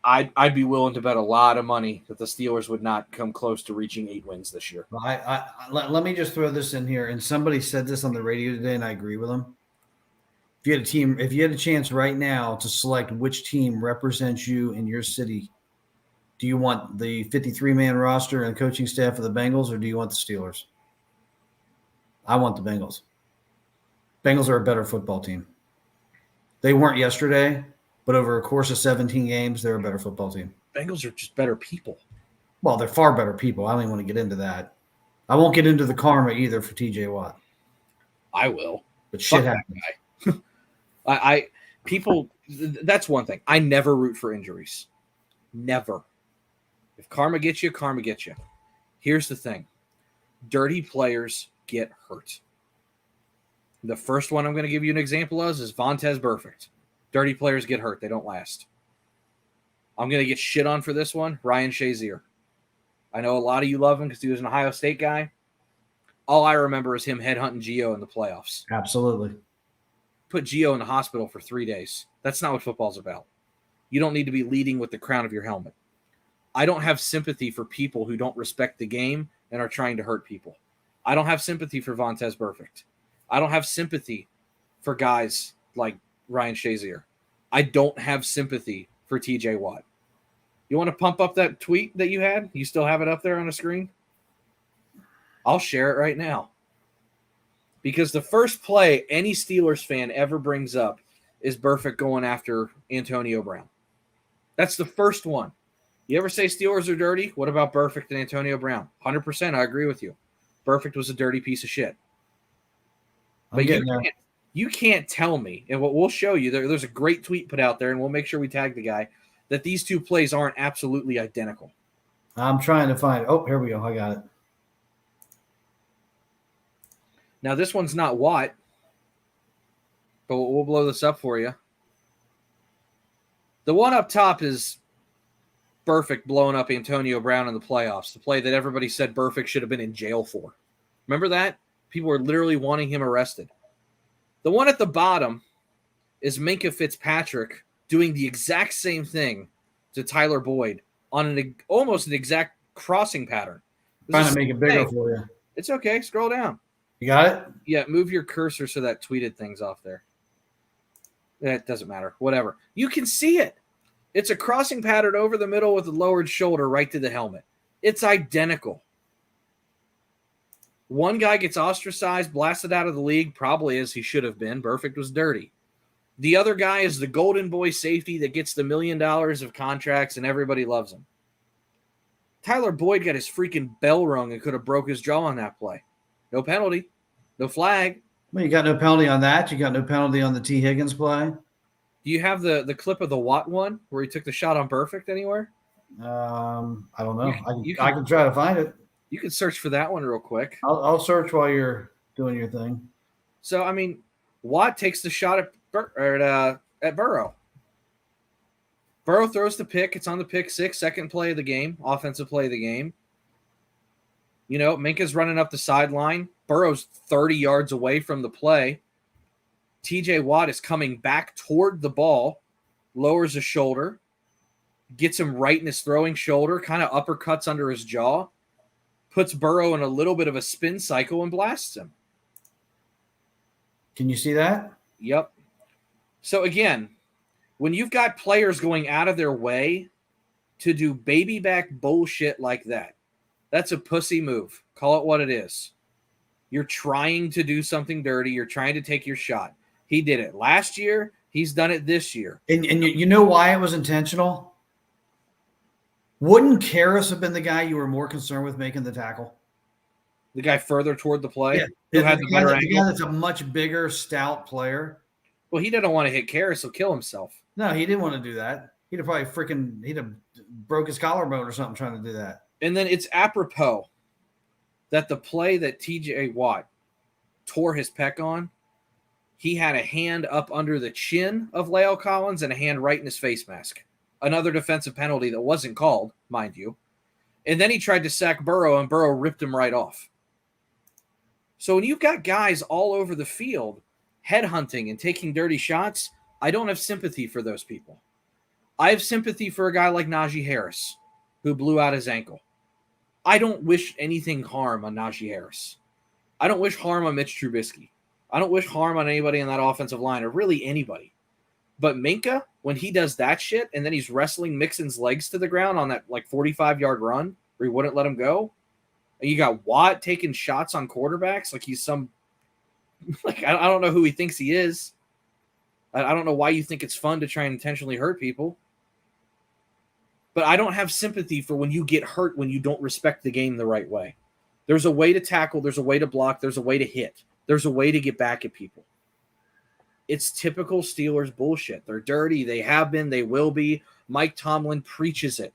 I'd be willing to bet a lot of money that the Steelers would not come close to reaching 8 wins this year. Let me just throw this in here. And somebody said this on the radio today, and I agree with them. if you had a chance right now to select which team represents you in your city, do you want the 53-man roster and coaching staff of the Bengals, or do you want the Steelers? I want the Bengals. Bengals are a better football team. They weren't yesterday, but over a course of 17 games, they're a better football team. Bengals are just better people. Well, they're far better people. I don't even want to get into that. I won't get into the karma either for TJ Watt. I will. But shit Fuck happens. People, that's one thing. I never root for injuries. Never. If karma gets you, karma gets you. Here's the thing. Dirty players get hurt. The first one I'm going to give you an example of is Vontaze Burfict. Dirty players get hurt. They don't last. I'm going to get shit on for this one. Ryan Shazier. I know a lot of you love him because he was an Ohio State guy. All I remember is him headhunting Gio in the playoffs. Absolutely. Put Gio in the hospital for 3 days. That's not what football's about. You don't need to be leading with the crown of your helmet. I don't have sympathy for people who don't respect the game and are trying to hurt people. I don't have sympathy for Vontaze Burfict. I don't have sympathy for guys like Ryan Shazier. I don't have sympathy for TJ Watt. You want to pump up that tweet that you had? You still have it up there on the screen? I'll share it right now. Because the first play any Steelers fan ever brings up is Burfict going after Antonio Brown. That's the first one. You ever say Steelers are dirty? What about Burfict and Antonio Brown? 100%, I agree with you. Burfict was a dirty piece of shit. But you can't tell me, and what we'll show you, there's a great tweet put out there, and we'll make sure we tag the guy, that these two plays aren't absolutely identical. I'm trying to find it. Oh, here we go. I got it. Now, this one's not Watt, but we'll blow this up for you. The one up top is Burfict blowing up Antonio Brown in the playoffs, the play that everybody said Burfict should have been in jail for. Remember that? People were literally wanting him arrested. The one at the bottom is Minkah Fitzpatrick doing the exact same thing to Tyler Boyd on almost an exact crossing pattern. Trying to make it bigger for you. It's okay. Scroll down. You got it? Yeah, move your cursor so that tweeted thing's off there. That doesn't matter. Whatever. You can see it. It's a crossing pattern over the middle with a lowered shoulder right to the helmet. It's identical. One guy gets ostracized, blasted out of the league, probably as he should have been. Burfict was dirty. The other guy is the golden boy safety that gets the $1 million of contracts and everybody loves him. Tyler Boyd got his freaking bell rung and could have broke his jaw on that play. No penalty. No flag. Well, you got no penalty on that. You got no penalty on the T. Higgins play. Do you have the clip of the Watt one where he took the shot on Burfict anywhere? I don't know. I can try to find it. You can search for that one real quick. I'll search while you're doing your thing. So, I mean, Watt takes the shot at Burrow. Burrow throws the pick. It's on the pick six, second play of the game, offensive play of the game. You know, Minkah's running up the sideline. Burrow's 30 yards away from the play. TJ Watt is coming back toward the ball, lowers his shoulder, gets him right in his throwing shoulder, kind of uppercuts under his jaw, puts Burrow in a little bit of a spin cycle and blasts him. Can you see that? Yep. So again, when you've got players going out of their way to do baby back bullshit like that, that's a pussy move. Call it what it is. You're trying to do something dirty. You're trying to take your shot. He did it last year. He's done it this year. And you know why it was intentional? Wouldn't Karras have been the guy you were more concerned with making the tackle? The guy further toward the play? Yeah. Who had the better angle? The guy that's a much bigger, stout player. Well, he didn't want to hit Karras. He'll kill himself. No, he didn't want to do that. He'd have broke his collarbone or something trying to do that. And then it's apropos that the play that TJ Watt tore his pec on, he had a hand up under the chin of La'el Collins and a hand right in his face mask. Another defensive penalty that wasn't called, mind you. And then he tried to sack Burrow, and Burrow ripped him right off. So when you've got guys all over the field headhunting and taking dirty shots, I don't have sympathy for those people. I have sympathy for a guy like Najee Harris, who blew out his ankle. I don't wish anything harm on Najee Harris. I don't wish harm on Mitch Trubisky. I don't wish harm on anybody on that offensive line or really anybody. But Minka, when he does that shit and then he's wrestling Mixon's legs to the ground on that like 45-yard run where he wouldn't let him go, and you got Watt taking shots on quarterbacks like he's some – like I don't know who he thinks he is. I don't know why you think it's fun to try and intentionally hurt people. But I don't have sympathy for when you get hurt when you don't respect the game the right way. There's a way to tackle. There's a way to block. There's a way to hit. There's a way to get back at people. It's typical Steelers bullshit. They're dirty. They have been. They will be. Mike Tomlin preaches it.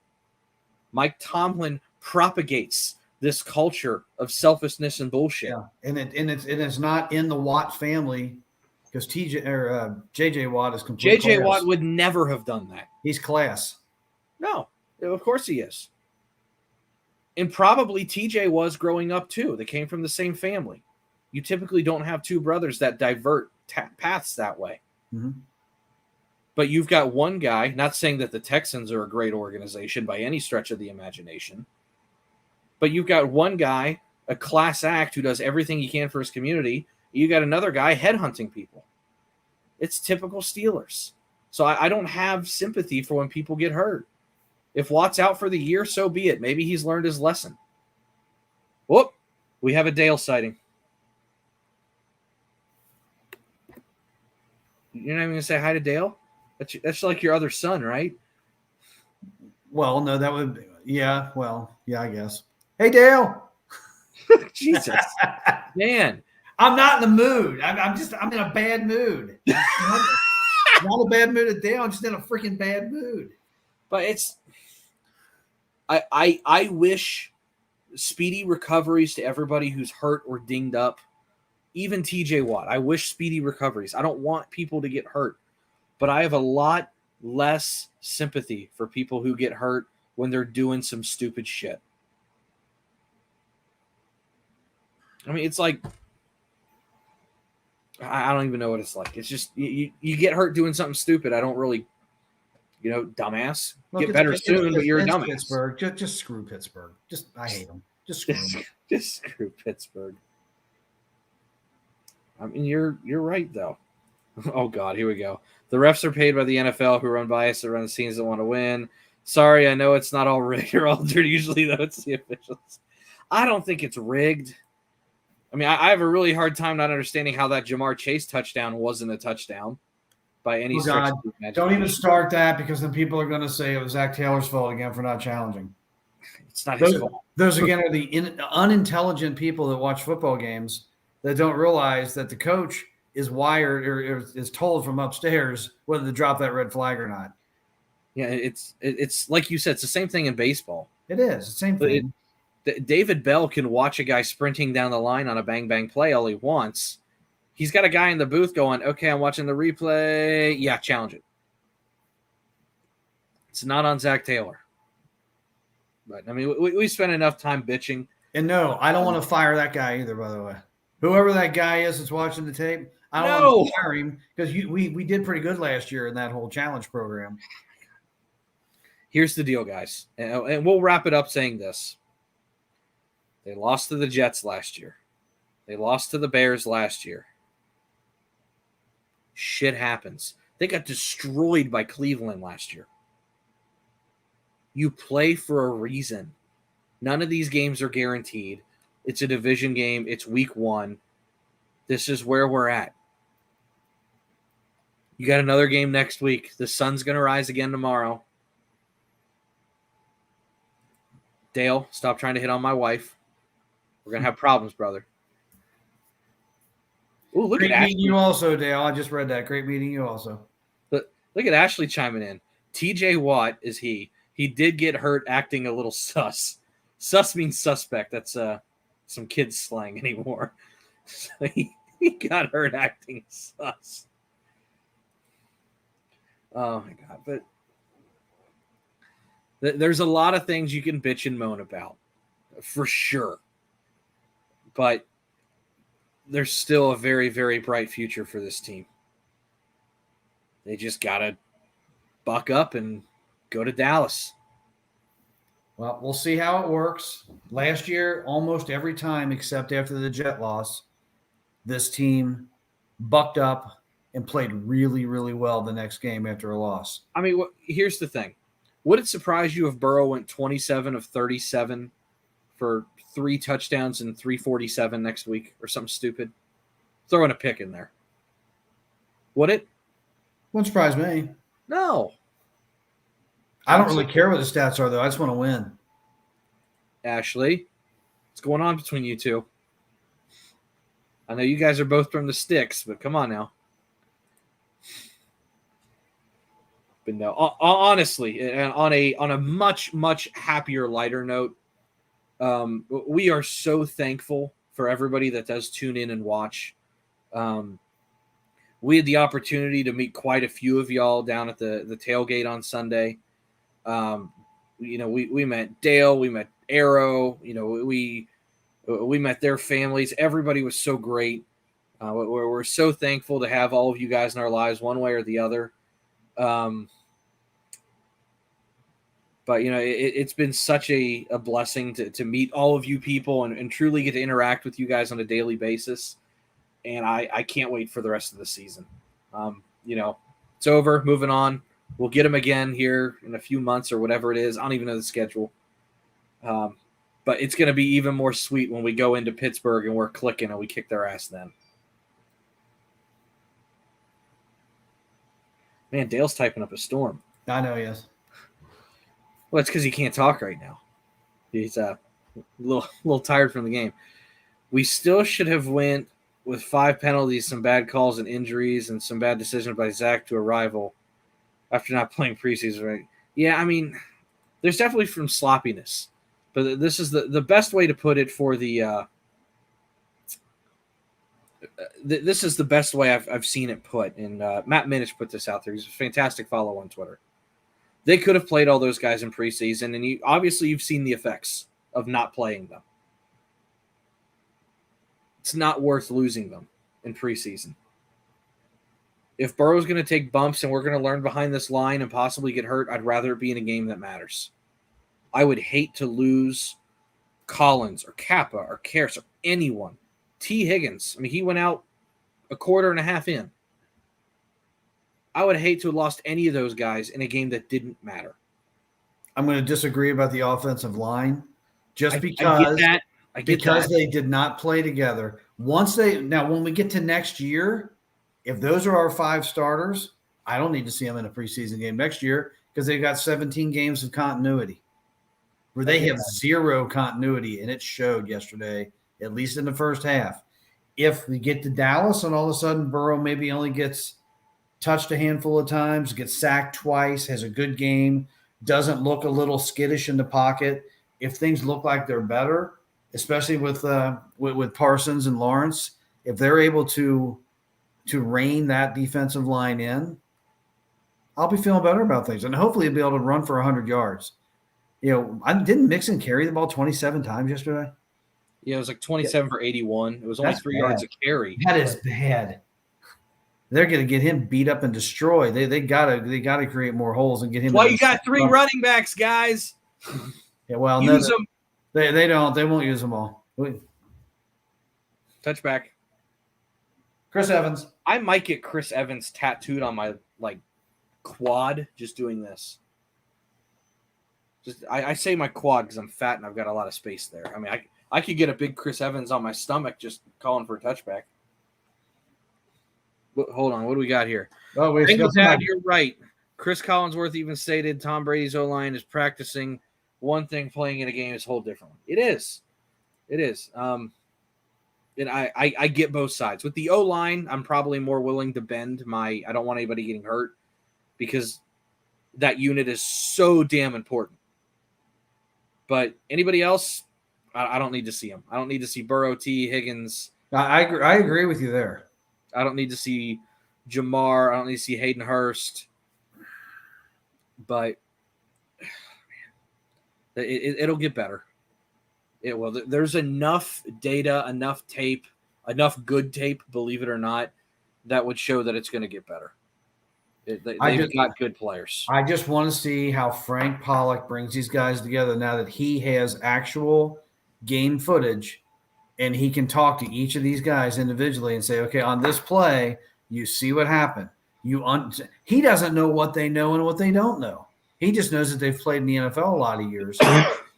Mike Tomlin propagates this culture of selfishness and bullshit. Yeah, and it's not in the Watt family because JJ Watt is complete. JJ Watt would never have done that. He's class. No, of course he is. And probably TJ was growing up too. They came from the same family. You typically don't have two brothers that divert paths that way. Mm-hmm. But you've got one guy, not saying that the Texans are a great organization by any stretch of the imagination, but you've got one guy, a class act who does everything he can for his community. You got another guy headhunting people. It's typical Steelers. So I don't have sympathy for when people get hurt. If Watt's out for the year, so be it. Maybe he's learned his lesson. Whoop, we have a Dale sighting. You're not even going to say hi to Dale? That's like your other son, right? Well, no, that would – yeah, well, yeah, I guess. Hey, Dale. Jesus. Man. I'm not in the mood. I'm in a bad mood. Not a bad mood at Dale. I'm just in a freaking bad mood. But it's – I wish speedy recoveries to everybody who's hurt or dinged up. Even TJ Watt. I wish speedy recoveries. I don't want people to get hurt. But I have a lot less sympathy for people who get hurt when they're doing some stupid shit. I mean, it's like I don't even know what it's like. It's just you get hurt doing something stupid. I don't really, dumbass. Look, get better soon, but you're a dumbass. Pittsburgh. Just screw Pittsburgh. I hate them. Just screw them. Just screw Pittsburgh. I mean, you're right though. Oh God, here we go. The refs are paid by the NFL, who run bias around the scenes that want to win. Sorry, I know it's not all rigged or altered. Usually, though, it's the officials. I don't think it's rigged. I mean, I have a really hard time not understanding how that Jamar Chase touchdown wasn't a touchdown by any stretch of the imagination. Don't even start that, because then people are going to say it was Zach Taylor's fault again for not challenging. It's not his fault. Those again are the unintelligent people that watch football games that don't realize that the coach is wired or is told from upstairs whether to drop that red flag or not. Yeah, it's like you said, it's the same thing in baseball. It is the same thing. David Bell can watch a guy sprinting down the line on a bang-bang play all he wants. He's got a guy in the booth going, okay, I'm watching the replay. Yeah, challenge it. It's not on Zach Taylor. But, I mean, we spent enough time bitching. And no, I don't want to fire that guy either, by the way. Whoever that guy is that's watching the tape, I don't want to fire him, because we did pretty good last year in that whole challenge program. Here's the deal, guys. And we'll wrap it up saying this. They lost to the Jets last year. They lost to the Bears last year. Shit happens. They got destroyed by Cleveland last year. You play for a reason. None of these games are guaranteed. It's a division game. It's week 1. This is where we're at. You got another game next week. The sun's going to rise again tomorrow. Dale, stop trying to hit on my wife. We're going to have problems, brother. Ooh, look Great at meeting you also, Dale. I just read that. Great meeting you also. Look at Ashley chiming in. TJ Watt is he. He did get hurt acting a little sus. Sus means suspect. That's some kids slang anymore. So he got hurt acting sus. Oh, my God. But there's a lot of things you can bitch and moan about, for sure. But there's still a very, very bright future for this team. They just got to buck up and go to Dallas. Well, we'll see how it works. Last year, almost every time except after the Jet loss, this team bucked up and played really, really well the next game after a loss. I mean, here's the thing. Would it surprise you if Burrow went 27 of 37 for 3 touchdowns and 347 next week or something stupid? Throwing a pick in there. Would it? Wouldn't surprise me. No. I don't really care what the stats are, though. I just want to win. Ashley, what's going on between you two? I know you guys are both from the sticks, but come on now. But no, honestly, and on a much, much happier, lighter note, we are so thankful for everybody that does tune in and watch. We had the opportunity to meet quite a few of y'all down at the tailgate on Sunday. We met Dale, we met Arrow, we met their families. Everybody was so great. We're so thankful to have all of you guys in our lives one way or the other. But it's been such a blessing to meet all of you people and truly get to interact with you guys on a daily basis. And I can't wait for the rest of the season. It's over, moving on. We'll get them again here in a few months or whatever it is. I don't even know the schedule. But it's going to be even more sweet when we go into Pittsburgh and we're clicking and we kick their ass then. Man, Dale's typing up a storm. I know, yes. Well, it's because he can't talk right now. He's a little tired from the game. We still should have went with 5 penalties, some bad calls and injuries, and some bad decisions by Zach to a rival after not playing preseason. Right? Yeah, I mean, there's definitely some sloppiness. But this is the best way to put it for the this is the best way I've seen it put. And Matt Minich put this out there. He's a fantastic follow on Twitter. They could have played all those guys in preseason, and you've seen the effects of not playing them. It's not worth losing them in preseason. If Burrow's going to take bumps and we're going to learn behind this line and possibly get hurt, I'd rather it be in a game that matters. I would hate to lose Collins or Kappa or Karras or anyone. T. Higgins. I mean, he went out a quarter and a half in. I would hate to have lost any of those guys in a game that didn't matter. I'm going to disagree about the offensive line just because I get that. They did not play together. Now, when we get to next year, if those are our 5 starters, I don't need to see them in a preseason game next year because they've got 17 games of continuity where they have zero continuity, and it showed yesterday, at least in the first half. If we get to Dallas and all of a sudden Burrow maybe only gets touched a handful of times, gets sacked twice, has a good game, doesn't look a little skittish in the pocket, if things look like they're better, especially with Parsons and Lawrence, if they're able to rein that defensive line in, I'll be feeling better about things. And hopefully he'll be able to run for 100 yards. Didn't Mixon carry the ball 27 times yesterday? Yeah, it was like 27 for 81. It was only 3 yards a carry. That is bad. They're going to get him beat up and destroyed. They gotta create more holes and get him. Well, you got 3 running backs, guys. Yeah, well, use them. They don't. They won't use them all. Touchback. Chris Evans. I might get Chris Evans tattooed on my quad just doing this. I say my quad because I'm fat and I've got a lot of space there. I mean, I could get a big Chris Evans on my stomach just calling for a touchback. Hold on, what do we got here? Oh, Bengal Dad, you're right. Chris Collinsworth even stated Tom Brady's O-line is practicing one thing, playing in a game is a whole different one. It is. And I get both sides. With the O-line, I'm probably more willing to bend I don't want anybody getting hurt because that unit is so damn important. But anybody else, I don't need to see them. I don't need to see Burrow, T. Higgins. I agree with you there. I don't need to see Jamar. I don't need to see Hayden Hurst. But it'll get better. It will. There's enough data, enough tape, enough good tape, believe it or not, that would show that it's going to get better. They've got good players. I just want to see how Frank Pollock brings these guys together now that he has actual game footage and he can talk to each of these guys individually and say, okay, on this play, you see what happened. He doesn't know what they know and what they don't know. He just knows that they've played in the NFL a lot of years.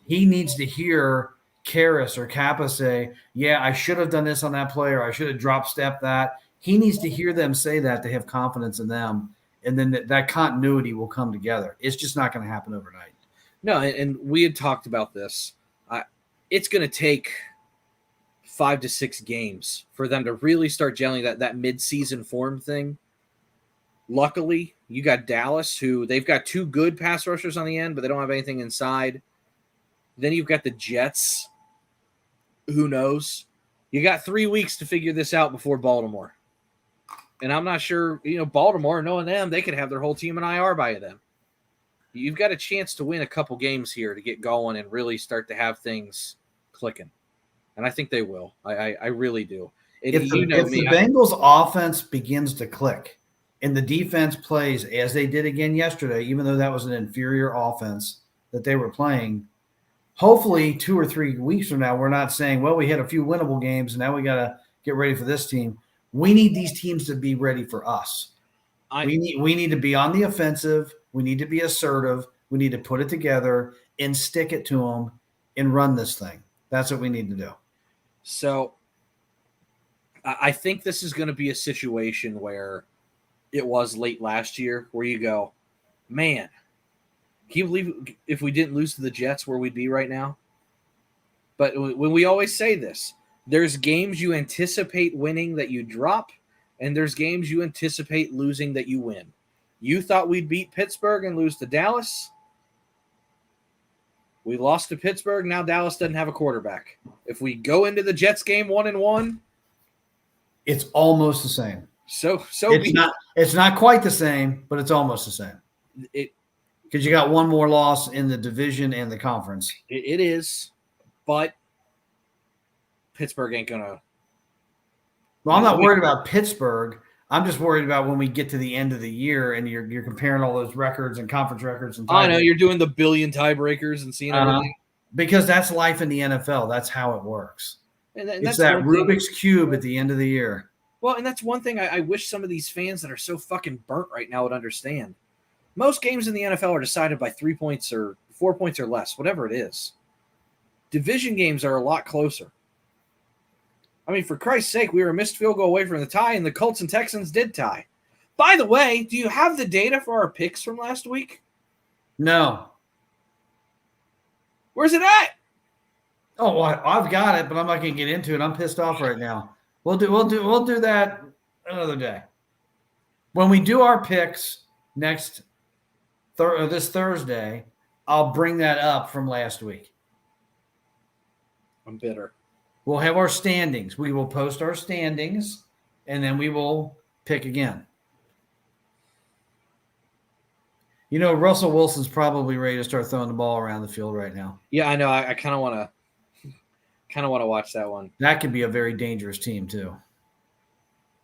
He needs to hear Karras or Kappa say, yeah, I should have done this on that play, or I should have drop stepped that. He needs to hear them say that to have confidence in them, and then that continuity will come together. It's just not going to happen overnight. No, and we had talked about this. It's going to take 5 to 6 games for them to really start gelling that mid-season form thing. Luckily, you got Dallas, who they've got 2 good pass rushers on the end, but they don't have anything inside. Then you've got the Jets. Who knows? You got 3 weeks to figure this out before Baltimore. And I'm not sure, Baltimore, knowing them, they could have their whole team in IR by then. You've got a chance to win a couple games here to get going and really start to have things clicking. And I think they will. I really do. If the Bengals offense begins to click and the defense plays as they did again yesterday, even though that was an inferior offense that they were playing, hopefully 2 or 3 weeks from now, we're not saying, well, we had a few winnable games and now we got to get ready for this team. We need these teams to be ready for us. We need to be on the offensive. We need to be assertive. We need to put it together and stick it to them and run this thing. That's what we need to do. So I think this is going to be a situation where it was late last year where you go, man, can you believe if we didn't lose to the Jets where we'd be right now? But when we always say this, there's games you anticipate winning that you drop, and there's games you anticipate losing that you win. You thought we'd beat Pittsburgh and lose to Dallas. We lost to Pittsburgh. Now Dallas doesn't have a quarterback. If we go into the Jets game 1-1, it's almost the same. So it's not quite the same, but it's almost the same. Because you got one more loss in the division and the conference. It is, but Pittsburgh ain't gonna. Well, I'm not worried about Pittsburgh. I'm just worried about when we get to the end of the year and you're comparing all those records and conference records. And I know you're doing the billion tiebreakers and seeing everything. Because that's life in the NFL. That's how it works. And it's that Rubik's Cube at the end of the year. Well, and that's one thing I wish some of these fans that are so fucking burnt right now would understand. Most games in the NFL are decided by 3 points or 4 points or less, whatever it is. Division games are a lot closer. I mean, for Christ's sake, we were a missed field goal away from the tie, and the Colts and Texans did tie. By the way, do you have the data for our picks from last week? No. Where's it at? Oh, well, I've got it, but I'm not going to get into it. I'm pissed off right now. We'll do that another day. When we do our picks this Thursday, I'll bring that up from last week. I'm bitter. We'll have our standings. We will post our standings, and then we will pick again. Russell Wilson's probably ready to start throwing the ball around the field right now. Yeah, I know. I kind of want to watch that one. That could be a very dangerous team too.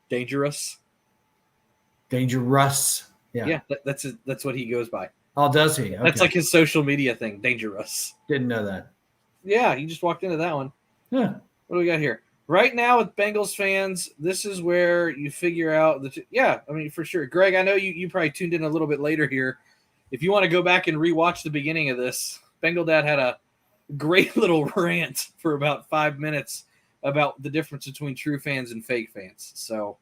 Dangerous. Yeah, that's what he goes by. Oh, does he? Okay. That's like his social media thing. Dangerous. Didn't know that. Yeah, he just walked into that one. Huh. What do we got here? Right now with Bengals fans, this is where you figure out for sure. Greg, I know you probably tuned in a little bit later here. If you want to go back and rewatch the beginning of this, Bengal Dad had a great little rant for about 5 minutes about the difference between true fans and fake fans. So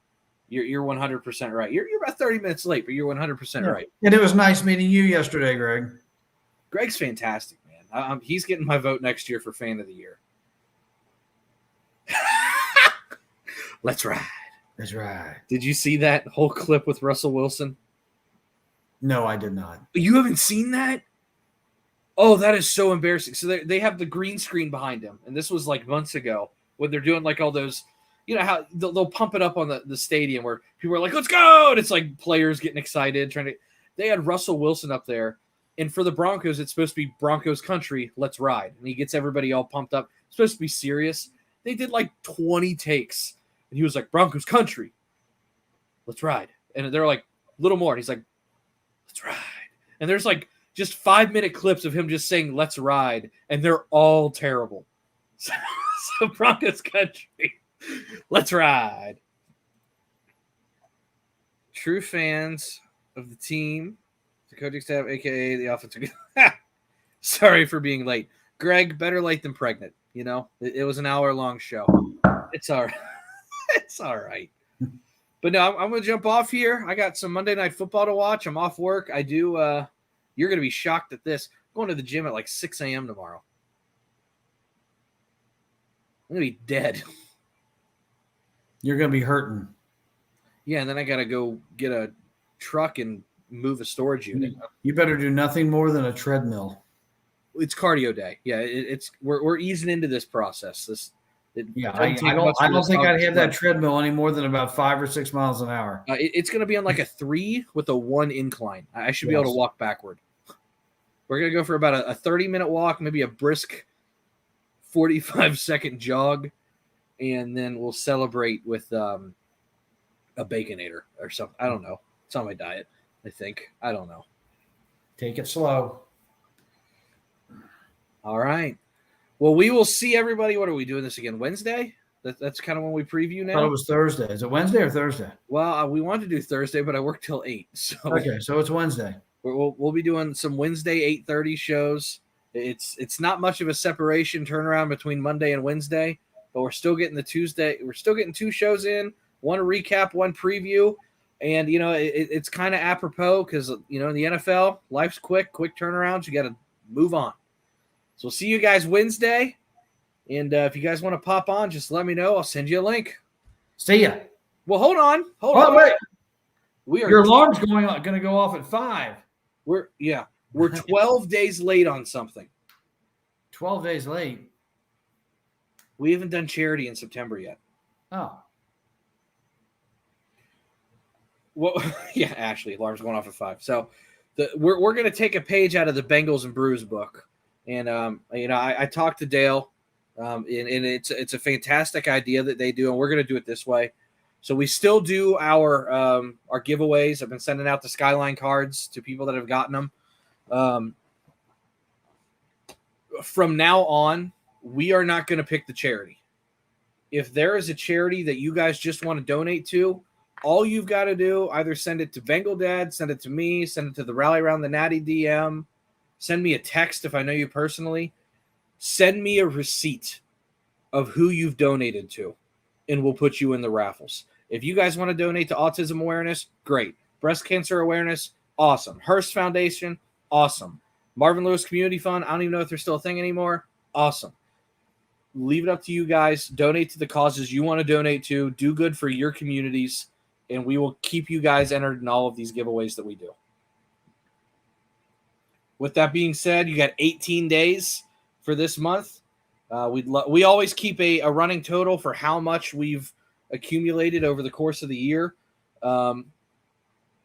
you're 100% right. You're about 30 minutes late, but you're 100% right. And it was nice meeting you yesterday, Greg. Greg's fantastic, man. He's getting my vote next year for Fan of the Year. Let's ride. That's right. Did you see that whole clip with Russell Wilson? No, I did not. You haven't seen that? Oh, that is so embarrassing. So they have the green screen behind him, and this was like months ago when they're doing like all those, how they'll pump it up on the stadium where people are like, let's go! And it's like players getting excited. They had Russell Wilson up there, and for the Broncos, it's supposed to be Broncos country, let's ride. And he gets everybody all pumped up. It's supposed to be serious. They did like 20 takes. And he was like, Broncos country, let's ride. And they're like, a little more. And he's like, let's ride. And there's like just 5-minute clips of him just saying, let's ride. And they're all terrible. So Broncos country. Let's ride. True fans of the team, the coaching staff, aka the offensive. Sorry for being late. Greg, better late than pregnant. You know, it was an hour-long show. It's all right. It's all right. But no, I'm going to jump off here. I got some Monday Night Football to watch. I'm off work. I do. You're going to be shocked at this. I'm going to the gym at like 6 a.m. tomorrow. I'm going to be dead. You're going to be hurting. Yeah, and then I got to go get a truck and move a storage unit. You better do nothing more than a treadmill. It's cardio day. Yeah, we're easing into this process. I don't think I'd have that treadmill any more than about 5 or 6 miles an hour. It's going to be on like a 3 with a 1 incline. I should be able to walk backward. We're going to go for about a 30-minute walk, maybe a brisk 45-second jog, and then we'll celebrate with a Baconator or something. I don't know. It's on my diet, I think. I don't know. Take it slow. All right. Well, we will see everybody. What are we doing this again? Wednesday? That's kind of when we preview now? I thought it was Thursday. Is it Wednesday or Thursday? Well, we wanted to do Thursday, but I work till 8. So okay, so it's Wednesday. We'll be doing some Wednesday 8:30 shows. It's not much of a separation turnaround between Monday and Wednesday, but we're still getting the Tuesday. We're still getting 2 shows in, one recap, one preview. And, you know, it's kind of apropos because, you know, in the NFL, life's quick turnarounds. You got to move on. So we'll see you guys Wednesday. And if you guys want to pop on, just let me know. I'll send you a link. See ya. Well, hold on. Wait. Your alarm's going to go off at 5. We're 12 days late on something. 12 days late. We haven't done charity in September yet. Oh. Well, yeah, Ashley, alarm's going off at 5. So we're going to take a page out of the Bengals and Brews book. And, you know, I talked to Dale, and it's a fantastic idea that they do, and we're going to do it this way. So we still do our giveaways. I've been sending out the Skyline cards to people that have gotten them. From now on, we are not going to pick the charity. If there is a charity that you guys just want to donate to, all you've got to do, either send it to Bengal Dad, send it to me, send it to the Rally Around the Natty DM, send me a text if I know you personally. Send me a receipt of who you've donated to, and we'll put you in the raffles. If you guys want to donate to autism awareness, great. Breast cancer awareness, awesome. Hearst Foundation, awesome. Marvin Lewis Community Fund, I don't even know if they're still a thing anymore, awesome. Leave it up to you guys. Donate to the causes you want to donate to. Do good for your communities, and we will keep you guys entered in all of these giveaways that we do. With that being said, you got 18 days for this month. We always keep a running total for how much we've accumulated over the course of the year.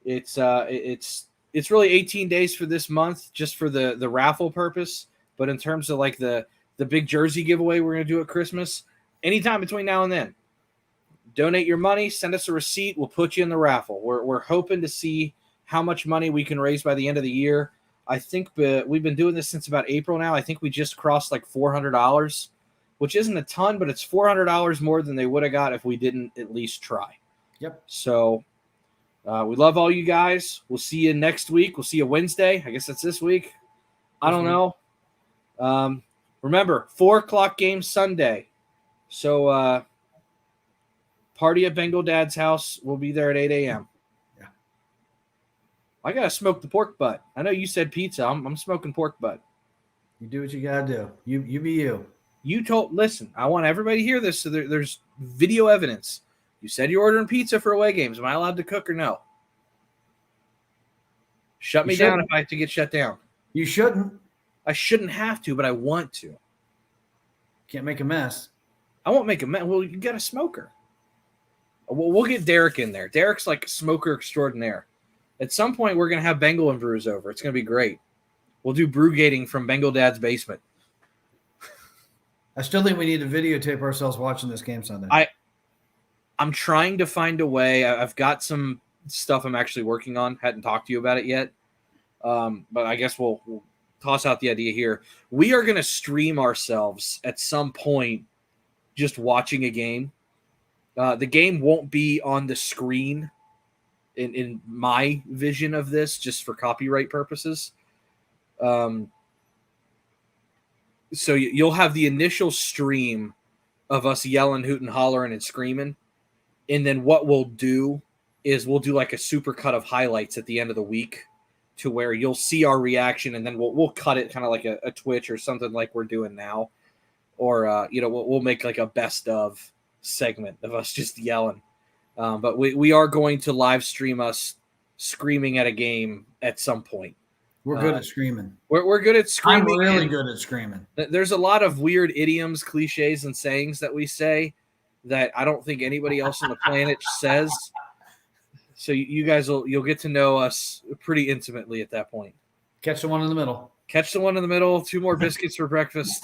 It's really 18 days for this month, just for the raffle purpose. But in terms of like the big jersey giveaway we're going to do at Christmas, anytime between now and then, donate your money, send us a receipt, we'll put you in the raffle. We're hoping to see how much money we can raise by the end of the year. I think we've been doing this since about April now. I think we just crossed like $400, which isn't a ton, but it's $400 more than they would have got if we didn't at least try. Yep. So we love all you guys. We'll see you next week. We'll see you Wednesday. I guess that's this week. I don't know. Remember, 4:00 game Sunday. So party at Bengal Dad's house. We'll be there at 8 a.m. I got to smoke the pork butt. I know you said pizza. I'm smoking pork butt. You do what you got to do. You be you. Listen, I want everybody to hear this so there's video evidence. You said you're ordering pizza for away games. Am I allowed to cook or no? Shut me down if I have to get shut down. You shouldn't. I shouldn't have to, but I want to. Can't make a mess. I won't make a mess. Well, you got a smoker. We'll get Derek in there. Derek's like smoker extraordinaire. At some point, we're going to have Bengal and Brews over. It's going to be great. We'll do brew gating from Bengal Dad's basement. I still think we need to videotape ourselves watching this game Sunday. I'm trying to find a way. I've got some stuff I'm actually working on. Hadn't talked to you about it yet. But I guess we'll toss out the idea here. We are going to stream ourselves at some point just watching a game. The game won't be on the screen in my vision of this, just for copyright purposes. So you'll have the initial stream of us yelling, hooting, hollering, and screaming. And then what we'll do is we'll do like a super cut of highlights at the end of the week to where you'll see our reaction, and then we'll cut it kind of like a Twitch or something like we're doing now. Or, we'll make like a best of segment of us just yelling. But we are going to live stream us screaming at a game at some point. We're good at screaming. We're good at screaming. I'm really good at screaming. There's a lot of weird idioms, cliches, and sayings that we say that I don't think anybody else on the planet says. So you guys you'll get to know us pretty intimately at that point. Catch the one in the middle. Catch the one in the middle. 2 more biscuits for breakfast.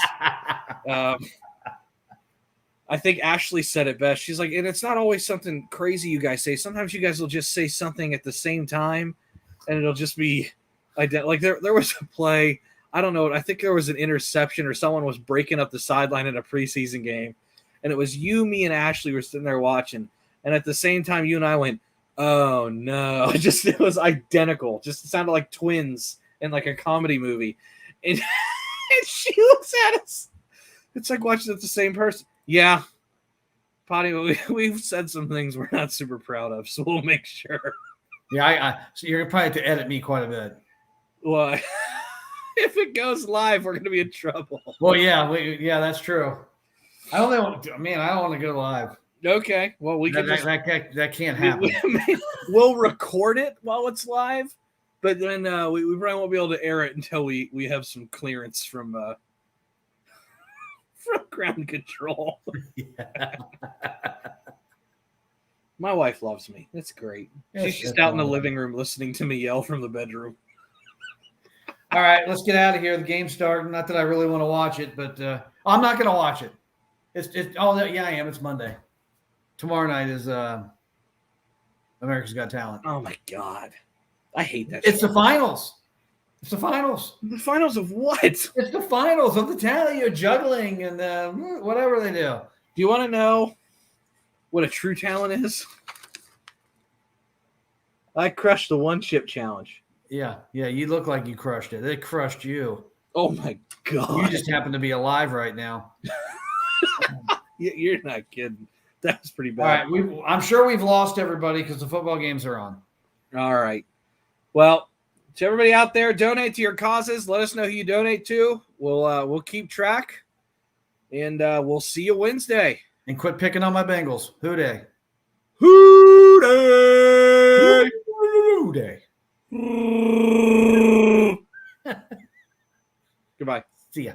I think Ashley said it best. She's like, and it's not always something crazy you guys say. Sometimes you guys will just say something at the same time, and it'll just be like there was a play. I don't know. I think there was an interception or someone was breaking up the sideline in a preseason game, and it was you, me, and Ashley were sitting there watching, and at the same time, you and I went, "Oh no!" It was identical. Just it sounded like twins in like a comedy movie, and she looks at us. It's like watching it the same person. Yeah, Potty, we've said some things we're not super proud of, so we'll make sure. Yeah, so you're probably have to edit me quite a bit. Well, if it goes live, we're going to be in trouble. Well, yeah, that's true. I don't want to go live. Okay, well, that can't happen. We'll record it while it's live, but then we probably won't be able to air it until we have some clearance from ground control. Yeah. My wife loves me. That's great. She's just out in the living room listening to me yell from the bedroom. All right, let's get out of here. The game's starting. Not that I really want to watch it, but I'm not going to watch it. I am. It's Monday. Tomorrow night is America's Got Talent. Oh my God, I hate that. It's the finals. It's the finals. The finals of what? It's the finals of the talent. You're juggling and whatever they do. Do you want to know what a true talent is? I crushed the one chip challenge. Yeah. You look like you crushed it. They crushed you. Oh my God. You just happen to be alive right now. You're not kidding. That was pretty bad. All right. I'm sure we've lost everybody because the football games are on. All right. Well, to everybody out there, donate to your causes. Let us know who you donate to. We'll keep track, and we'll see you Wednesday. And quit picking on my Bengals. Who dey? Who dey? Who dey? Goodbye. See ya.